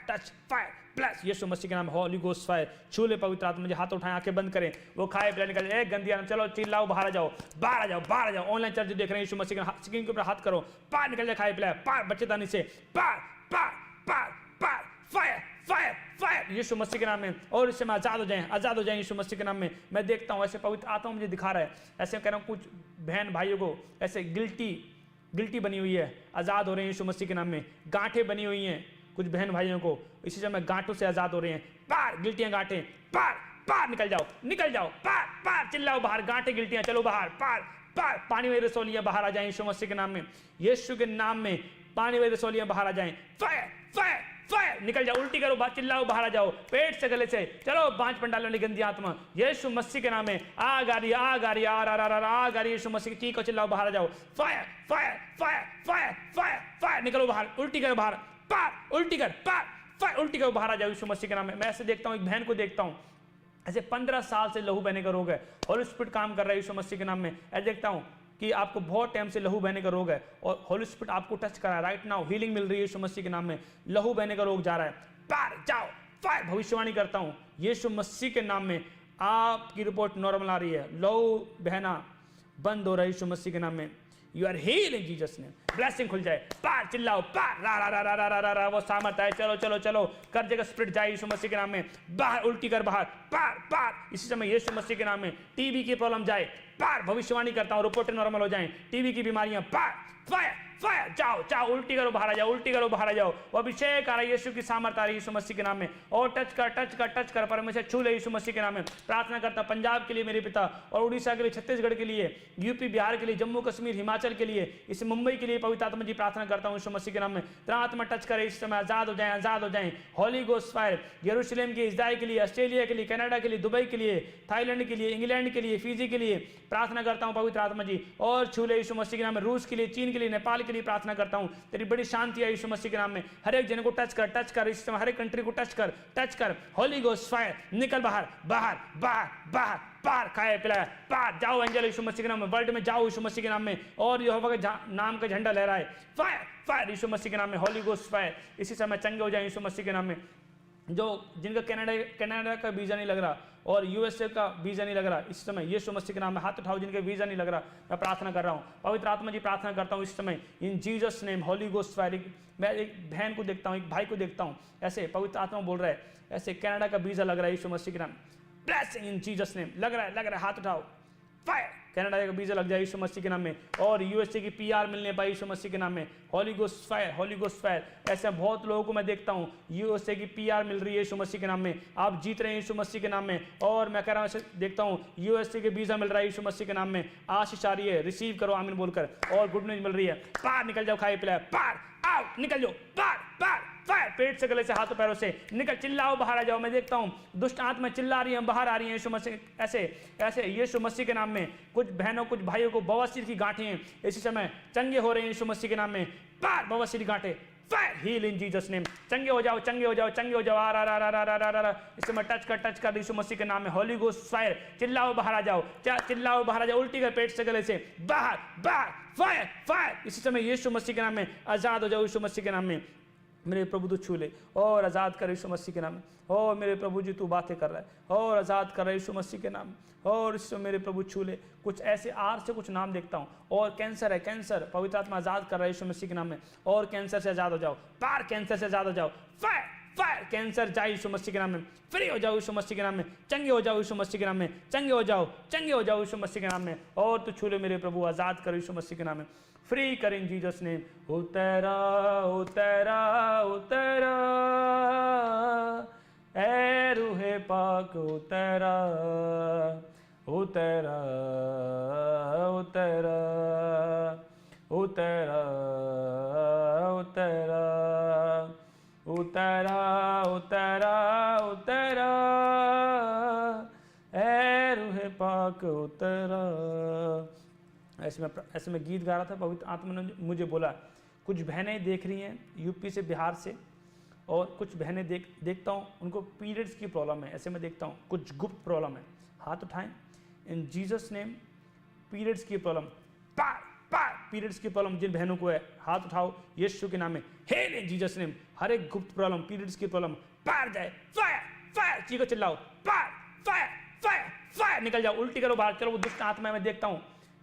touch fire plus Yeshu मसीह के नाम, होली गोस्ट फायर छू ले। पवित्र आत्मा जी हाथ उठाएं, आंखें बंद करें, वो खाए पिला निकल एक गंदी आत्मा, चलो चिल्लाओ, बाहर आ जाओ, बाहर आ जाओ, बाहर आ जाओ। ऑनलाइन चर्च देख रहे हैं, यीशु मसीह के स्क्रीन के ऊपर हाथ करो, पार निकल जाए, खाए पिलाए, पार बच्चेदानी से, पार पार पार पार, फायर फायर फायर यीशु मसीह के नाम में। और इससे मैं आजाद हो जाएं यीशु मसीह के नाम में। मैं देखता हूँ ऐसे पवित्र आत्मा मुझे दिखा रहा है, ऐसे कह रहा हूँ कुछ बहन भाइयों को ऐसे गिल्टी बनी हुई है, आज़ाद हो रहे हैं यीशु मसीह के नाम में। गांठें बनी हुई हैं कुछ बहन भाइयों को, इसी समय गांठों से आज़ाद हो रहे हैं। पार गिल्टियाँ गांठें, पार पार निकल जाओ, पार पार चिल्लाओ, बाहर गांठें गिल्टियाँ, चलो बाहर, पार पार पानी में रसोलियाँ बाहर आ जाएं यीशु मसीह के नाम में। यीशु के नाम में पानी में रसोलियाँ बाहर आ जाएं। फायर फायर फायर निकल जाओ, उल्टी करो, चिल्लाओ, बाहर आ जाओ, पेट से गले से, चलो 5 पंडालों वाली गंदी आत्मा यीशु मसीह के नाम में आग आ रही, आग आ रही यीशु मसीह की, चीखो चिल्लाओ, बाहर आ जाओ। Fire fire fire fire fire fire निकलो बाहर, उल्टी करो बाहर, पार उल्टी कर, पार फायर उल्टी करो, बाहर आ जाओ यीशु मसीह के नाम में। मैं ऐसे देखता हूँ, एक बहन को देखता हूँ ऐसे 15 साल से लहू बहने का रोग है, होली स्पिरिट काम कर रहा है यीशु मसीह के नाम में। ऐसे देखता हूँ कि आपको बहुत टाइम से लहू बहने का रोग है और होली स्पिरिट आपको टच कर रहा है, राइट नाउ हीलिंग मिल रही है यीशु मसीह के नाम में। लहू बहने का रोग जा रहा है, पार जाओ, फायर भविष्यवाणी करता हूँ यीशु मसीह के नाम में, आपकी रिपोर्ट नॉर्मल आ रही है, लहू बहना बंद हो रहा है यीशु मसीह के नाम में। You are heal in Jesus name, blessing खुल जाए, पार चिल्लाओ, पार रा रा रा रा रा रा रा, वो सामर्थ है, चलो चलो चलो, कर जगह स्पिरिट जाए यीशु मसीह के नाम में, बाहर उल्टी कर, बाहर पार पार इसी समय यीशु मसीह के नाम में। टीबी की प्रॉब्लम जाए, पार भविष्यवाणी करता हूँ, रिपोर्ट नॉर्मल हो जाए, टीबी की बीमारियां, पार फायर फायर जाओ जाओ, उल्टी करो, बाहर आ जाओ, उल्टी करो, बाहर आ जाओ। वो अभिषेक आ रहा है, यीशु की सामर्थ आ रही है यीशु मसीह के नाम में। और टच कर परमेश्वर छू ले यीशु मसीह के नाम में। प्रार्थना करता पंजाब के लिए मेरे पिता, और उड़ीसा के लिए, छत्तीसगढ़ के लिए, यूपी बिहार के लिए, जम्मू कश्मीर हिमाचल के लिए, इस मुंबई के लिए पवित्र आत्मा जी प्रार्थना करता हूँ यीशु मसीह के नाम में। आत्मा टच करे, इस समय आजाद हो जाए, आजाद हो जाए। होली गोस्ट फायर यरूशलेम के, इजराइल के लिए, ऑस्ट्रेलिया के लिए, कनाडा के लिए, दुबई के लिए, थाईलैंड के लिए, इंग्लैंड के लिए, फिजी के लिए प्रार्थना करता हूँ पवित्र आत्मा जी। और छू ले यीशु मसीह के नाम में। रूस के लिए, चीन के लिए, नेपाल के लिए प्रार्थना करता हूँ, तेरी बड़ी शांति है यीशु मसीह के नाम में। हर एक जन को टच कर इस समय, हर एक कंट्री को टच कर। होली गोस्ट फायर निकल बाहर बाहर बाहर बाहर, पार खाए पिलाया, पार जाओ एंजल यीशु मसीह के नाम में। वर्ल्ड में जाओ यीशु मसीह के नाम में, और यहोवा के नाम का झंडा लहराए। फायर फायर यीशु मसीह के नाम में, होली गोस्ट फायर इसी समय चंगे हो जाए यीशु मसीह के नाम में। जो जिनका कनाडा का वीज़ा नहीं लग रहा और यूएसए का वीज़ा नहीं लग रहा, इस समय यीशु मसीह के नाम में हाथ उठाओ, जिनके वीज़ा नहीं लग रहा, मैं प्रार्थना कर रहा हूँ पवित्र आत्मा जी, प्रार्थना करता हूँ इस समय इन Jesus name, Holi ghost fire. मैं एक बहन को देखता हूँ, एक भाई को देखता हूँ, ऐसे पवित्र आत्मा बोल रहा है, ऐसे कनाडा का वीज़ा लग रहा है यीशु मसीह के नाम, ब्लेसिंग इन जीसस नेम, लग रहा है, हाथ उठाओ, फायर कनाडा का वीज़ा लग जाए यीशु मसीह के नाम में। और यूएसए की पीआर मिलने पाई यीशु मसीह के नाम में, Holi ghost fire, Holi ghost fire. ऐसे बहुत लोगों को मैं देखता हूँ यूएसए की पीआर मिल रही है यीशु मसीह के नाम में, आप जीत रहे हैं यीशु मसीह के नाम में। और मैं कह रहा हूँ ऐसे देखता हूँ यूएसए के वीज़ा मिल रहा है यीशु मसीह के नाम में, आशीष आ रही है, रिसीव करो आमीन बोलकर, और गुड न्यूज मिल रही है। पार निकल जाओ, खाए पिलाए, पार आउट निकल जाओ, पार पार फायर, पेट से गले से हाथों पैरों से निकल, चिल्लाओ, बाहर आ जाओ। मैं देखता हूँ दुष्ट आत्मा चिल्ला रही हैं, बाहर आ रही हैं यीशु मसीह, ऐसे यीशु मसीह के नाम में। कुछ बहनों कुछ भाइयों को बवासीर की गांठें हैं, इसी समय चंगे हो रहे हैं यीशु मसीह के नाम में। पार बवासीर गांठें, fire heal in Jesus name, चंगे हो जाओ, चंगे हो जाओ, चंगे हो जाओ। आ रा रा रा रा रा रा, इस समय टच कर यीशु मसीह के नाम में, होली गोस्ट फायर, चिल्लाओ, बाहर आ जाओ, चिल्लाओ, बाहर आ जाओ, उल्टी कर पेट से गले से, बाहर बाहर फायर फायर इसी समय यीशु मसीह के नाम में। आजाद हो जाओ यीशु मसीह के नाम में। मेरे प्रभु तू छू ले और आज़ाद कर यीशु मसीह के नाम में। और मेरे प्रभु जी तू बातें कर रहा है और आज़ाद कर रहा है यीशु मसीह के नाम में। और इससे मेरे प्रभु छू ले। कुछ ऐसे आर से कुछ नाम देखता हूँ, और कैंसर है, कैंसर पवित्र आत्मा आज़ाद कर रहा है यीशु मसीह के नाम में। और कैंसर से आज़ाद हो जाओ, पार कैंसर से आज़ाद हो जाओ, फायर फायर कैंसर जाए यीशु मसीह के नाम में। फ्री हो जाओ यीशु मसीह के नाम में, चंगे हो जाओ यीशु मसीह के नाम में, चंगे हो जाओ यीशु मसीह के नाम में। और तू छू ले मेरे प्रभु, आज़ाद कर यीशु मसीह के नाम में, फ्री कर इन जीसस नेम। उतरा उतरा उतरा ए रूहे पाक, उतरा उतरा उतरा उतरा उतरा उतरा उतरा उतरा ए रूहे पाक, उतरा। ऐसे में गीत गा रहा था, पवित्र आत्मा ने मुझे बोला कुछ बहनें देख रही हैं यूपी से, बिहार से, और कुछ बहनें देखता हूँ उनको पीरियड्स की प्रॉब्लम है, ऐसे मैं देखता हूँ कुछ गुप्त प्रॉब्लम है, हाथ उठाएं इन जीसस नेम। पीरियड्स की प्रॉब्लम, पार पार पीरियड्स की प्रॉब्लम जिन बहनों को है हाथ उठाओ यीशु के नाम में, हेल इन जीसस नेम। हर एक गुप्त प्रॉब्लम, पीरियड्स की प्रॉब्लम पार जाए, फायर फायर, चीखो चिल्लाओ, पार फायर फायर फायर, निकल जाओ, उल्टी करो बाहर। चलो वो दुष्ट आत्मा मैं देखता हूँ,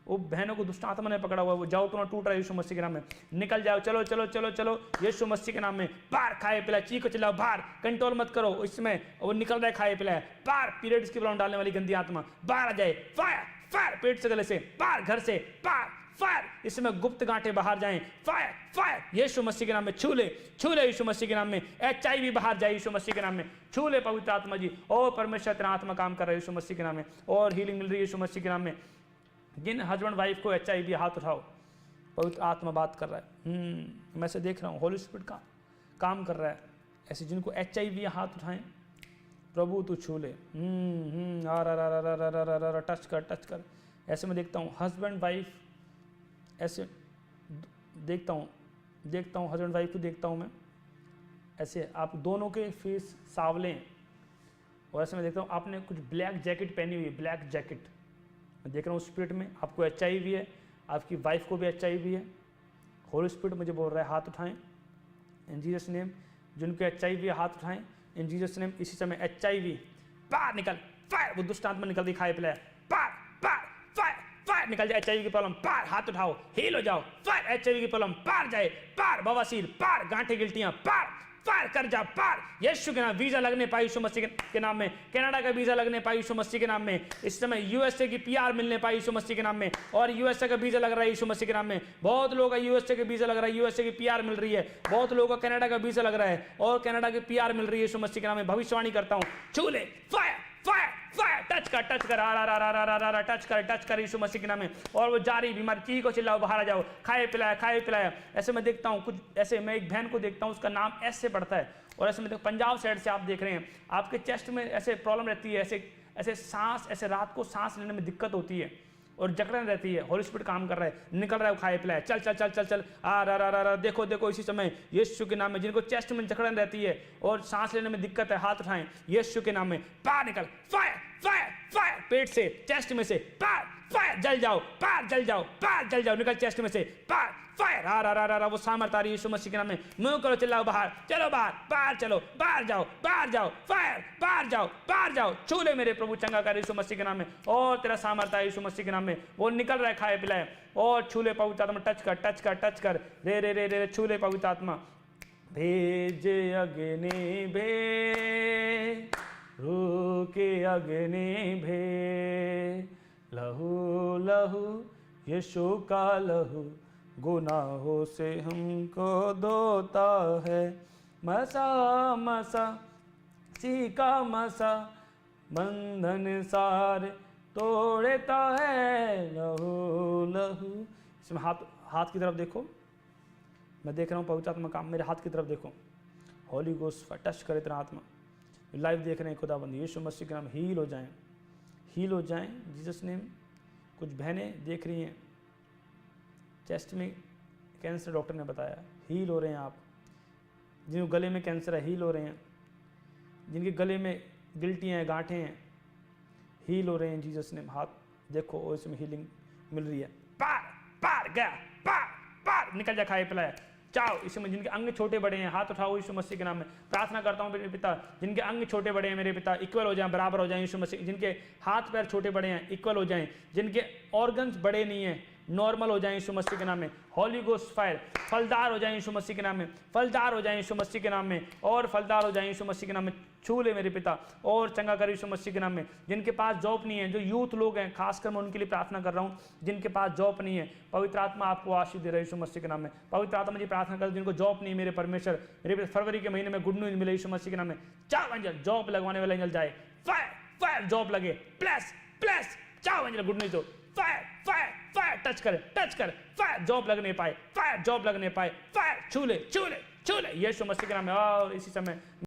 वो बहनों को दुष्ट आत्मा ने पकड़ा हुआ है, वो जाओ तो टूट रहा है यीशु मसीह के नाम में, निकल जाओ, चलो चलो चलो चलो यीशु मसीह के नाम में। बाहर खाए पिलाए, चीखो चिल्लाओ, बाहर, कंट्रोल मत करो इसमें, वो निकल रहा है खाए पिलाए, बाहर पीरियड्स की प्रॉब्लम डालने वाली गंदी आत्मा बाहर आ जाए, फायर फायर, पेट से गले से बाहर, घर से बाहर, फायर, इसमें गुप्त गांठें बाहर जाएं, फायर फायर यीशु मसीह के नाम में, छू ले यीशु मसीह के नाम में। HIV बाहर जाए यीशु मसीह के नाम में, छू ले पवित्र आत्मा जी। और परमेश्वर तेरा आत्मा काम कर रहा है यीशु मसीह के नाम में, और हीलिंग मिल रही है यीशु मसीह के नाम में। जिन हस्बैंड वाइफ को HIV, हाथ उठाओ, पवित्र आत्मा बात कर रहा है। मैं से देख रहा हूँ होली स्पिरिट का काम कर रहा है। ऐसे जिनको HIV, हाथ उठाएं, प्रभु तू छू ले, टच कर टच कर। ऐसे मैं देखता हूँ हस्बैंड वाइफ, ऐसे देखता हूँ हस्बैंड वाइफ को देखता हूँ मैं, ऐसे आप दोनों के फेस सांवले हैं। और ऐसे मैं देखता हूँ आपने कुछ ब्लैक जैकेट पहनी हुई है, ब्लैक जैकेट मैं देख रहा हूँ स्पिरिट में। आपको HIV है, आपकी वाइफ को भी HIV है। होली स्पिरिट मुझे बोल रहा है हाथ उठाएं इन जीसस नेम। जिनको HIV है हाथ उठाएं इन जीसस नेम। इसी समय HIV बाहर निकल, फायर, वो दुष्ट आत्मा निकल दी खाए पिलाए, पार पार फायर फायर, निकल जाए HIV की प्रॉब्लम, पार, हाथ उठाओ, हील हो जाओ, फायर HIV की प्रॉब्लम पार जाए, पार बवासीर, पार गांठे गिल्टियां, पार फायर कर जा, पार यीशु के नाम। वीजा लगने पाई यीशु मसीह के नाम में, कनाडा का वीजा लगने पाई यीशु मसीह के नाम में। इस समय USA की PR मिलने पाई यीशु मसीह के नाम में, और USA का वीजा लग रहा है यीशु मसीह के नाम में। बहुत लोगों का USA का वीजा लग रहा है, USA की PR मिल रही है। बहुत लोगों का कनाडा का वीजा लग रहा है और कनाडा की PR मिल रही है यीशु मसीह के नाम में। भविष्यवाणी करता हूँ, छू ले, फायर फायर फायर, टच कर टच कर यीशु मसीह के नाम में। और वो जारी बीमारी, चीखो चिल्लाओ, बाहर आ जाओ, खाए पिलाया। ऐसे मैं देखता हूँ कुछ, ऐसे मैं एक बहन को देखता हूँ, उसका नाम S से पड़ता है। और ऐसे में पंजाब साइड से आप देख रहे हैं, आपके चेस्ट में ऐसे प्रॉब्लम रहती है, ऐसे सांस, ऐसे रात को सांस लेने में दिक्कत होती है और जकड़न रहती है। होली स्पिरिट काम कर रहा है, निकल रहा है खाए पिलाए, चल चल चल चल चल, देखो इसी समय यीशु के नाम में। जिनको चेस्ट में जकड़न रहती है और सांस लेने में दिक्कत है, हाथ उठाएं यीशु के नाम में, पार निकल, फायर फायर फायर, पेट से, चेस्ट में से, पार फायर, जल जाओ, पार जल जाओ, पार जल जाओ, निकल चेस्ट में से, पार फायर, वो सामर्थ आ रही है यीशु मसीह के नाम में। मुंह करो, चिल्लाओ, बाहर चलो, बाहर चलो, बाहर जाओ, फायर, बाहर जाओ, छू ले मेरे प्रभु, चंगा कर यीशु मसीह के नाम में। और तेरा सामर्थ है यीशु मसीह के नाम में, वो निकल रहा है खाए पिलाए। और छू ले पवित्र आत्मा, टच कर, रे छू ले पवित्र आत्मा। भेजे अग्नि भे, रुके अग्नि भे, लहू यीशु का लहू गुनाहों से हमको धोता है। मसा सीका मसा, बंधन सारे तोड़ता है, लहू। इसमें हाथ की तरफ देखो, मैं देख रहा हूँ पवित्र आत्मा काम, मेरे हाथ की तरफ देखो। होली गोस्ट टच करे तेरा आत्मा, लाइव देख रहे हैं खुदाबंद यीशु मसीह के नाम, हील हो जाएं जीसस नेम। कुछ बहनें देख रही हैं चेस्ट में कैंसर, डॉक्टर ने बताया, हील हो रहे हैं आप। जिनको गले में कैंसर है, हील हो रहे हैं। जिनके गले में गिल्टियाँ हैं, गांठें हैं, हील हो रहे हैं जीसस नेम। हाथ देखो, और इसमें हीलिंग मिल रही है। पार गया, पार निकल जा, खाए पिलाया, चाओ। इसमें जिनके अंग छोटे बड़े हैं, हाथ उठाओ यीशु मसीह के नाम में। प्रार्थना करता हूँ मेरे पिता, जिनके अंग छोटे बड़े हैं मेरे पिता, इक्वल हो जाएं, बराबर हो जाएं यीशु मसीह। जिनके हाथ पैर छोटे बड़े हैं, इक्वल हो जाएं। जिनके ऑर्गन्स बड़े नहीं हैं, नॉर्मल हो जाएं यीशु मसीह के नाम में। हॉली गोस्ट फायर, फलदार हो जाएं यीशु मसीह के नाम में, फलदार हो जाएं यीशु मसीह के नाम में, और फलदार हो जाएं यीशु मसीह के नाम में। छू ले मेरे पिता, और चंगा कर यीशु मसीह के नाम में। जिनके पास जॉब नहीं है, जो यूथ लोग हैं, खासकर मैं उनके लिए प्रार्थना कर रहा हूँ, जिनके पास जॉब नहीं है, पवित्र आत्मा आपको आशीष दे रहा है यीशु मसीह के नाम में। पवित्र आत्मा जी प्रार्थना कर, जिनको जॉब नहीं, मेरे परमेश्वर, मेरे फरवरी के महीने में गुड न्यूज मिले यीशु मसीह के नाम में। चाओ एंजल, जॉब लगवाने वाला एंजल जाए, फायर जॉब लगे, प्लस चाओ एंजल, गुड न्यूज हो, फायर टच कर, फायर जॉब लगने पाए, फायर छू ले यीशु मसीह के नाम में। और इसी समय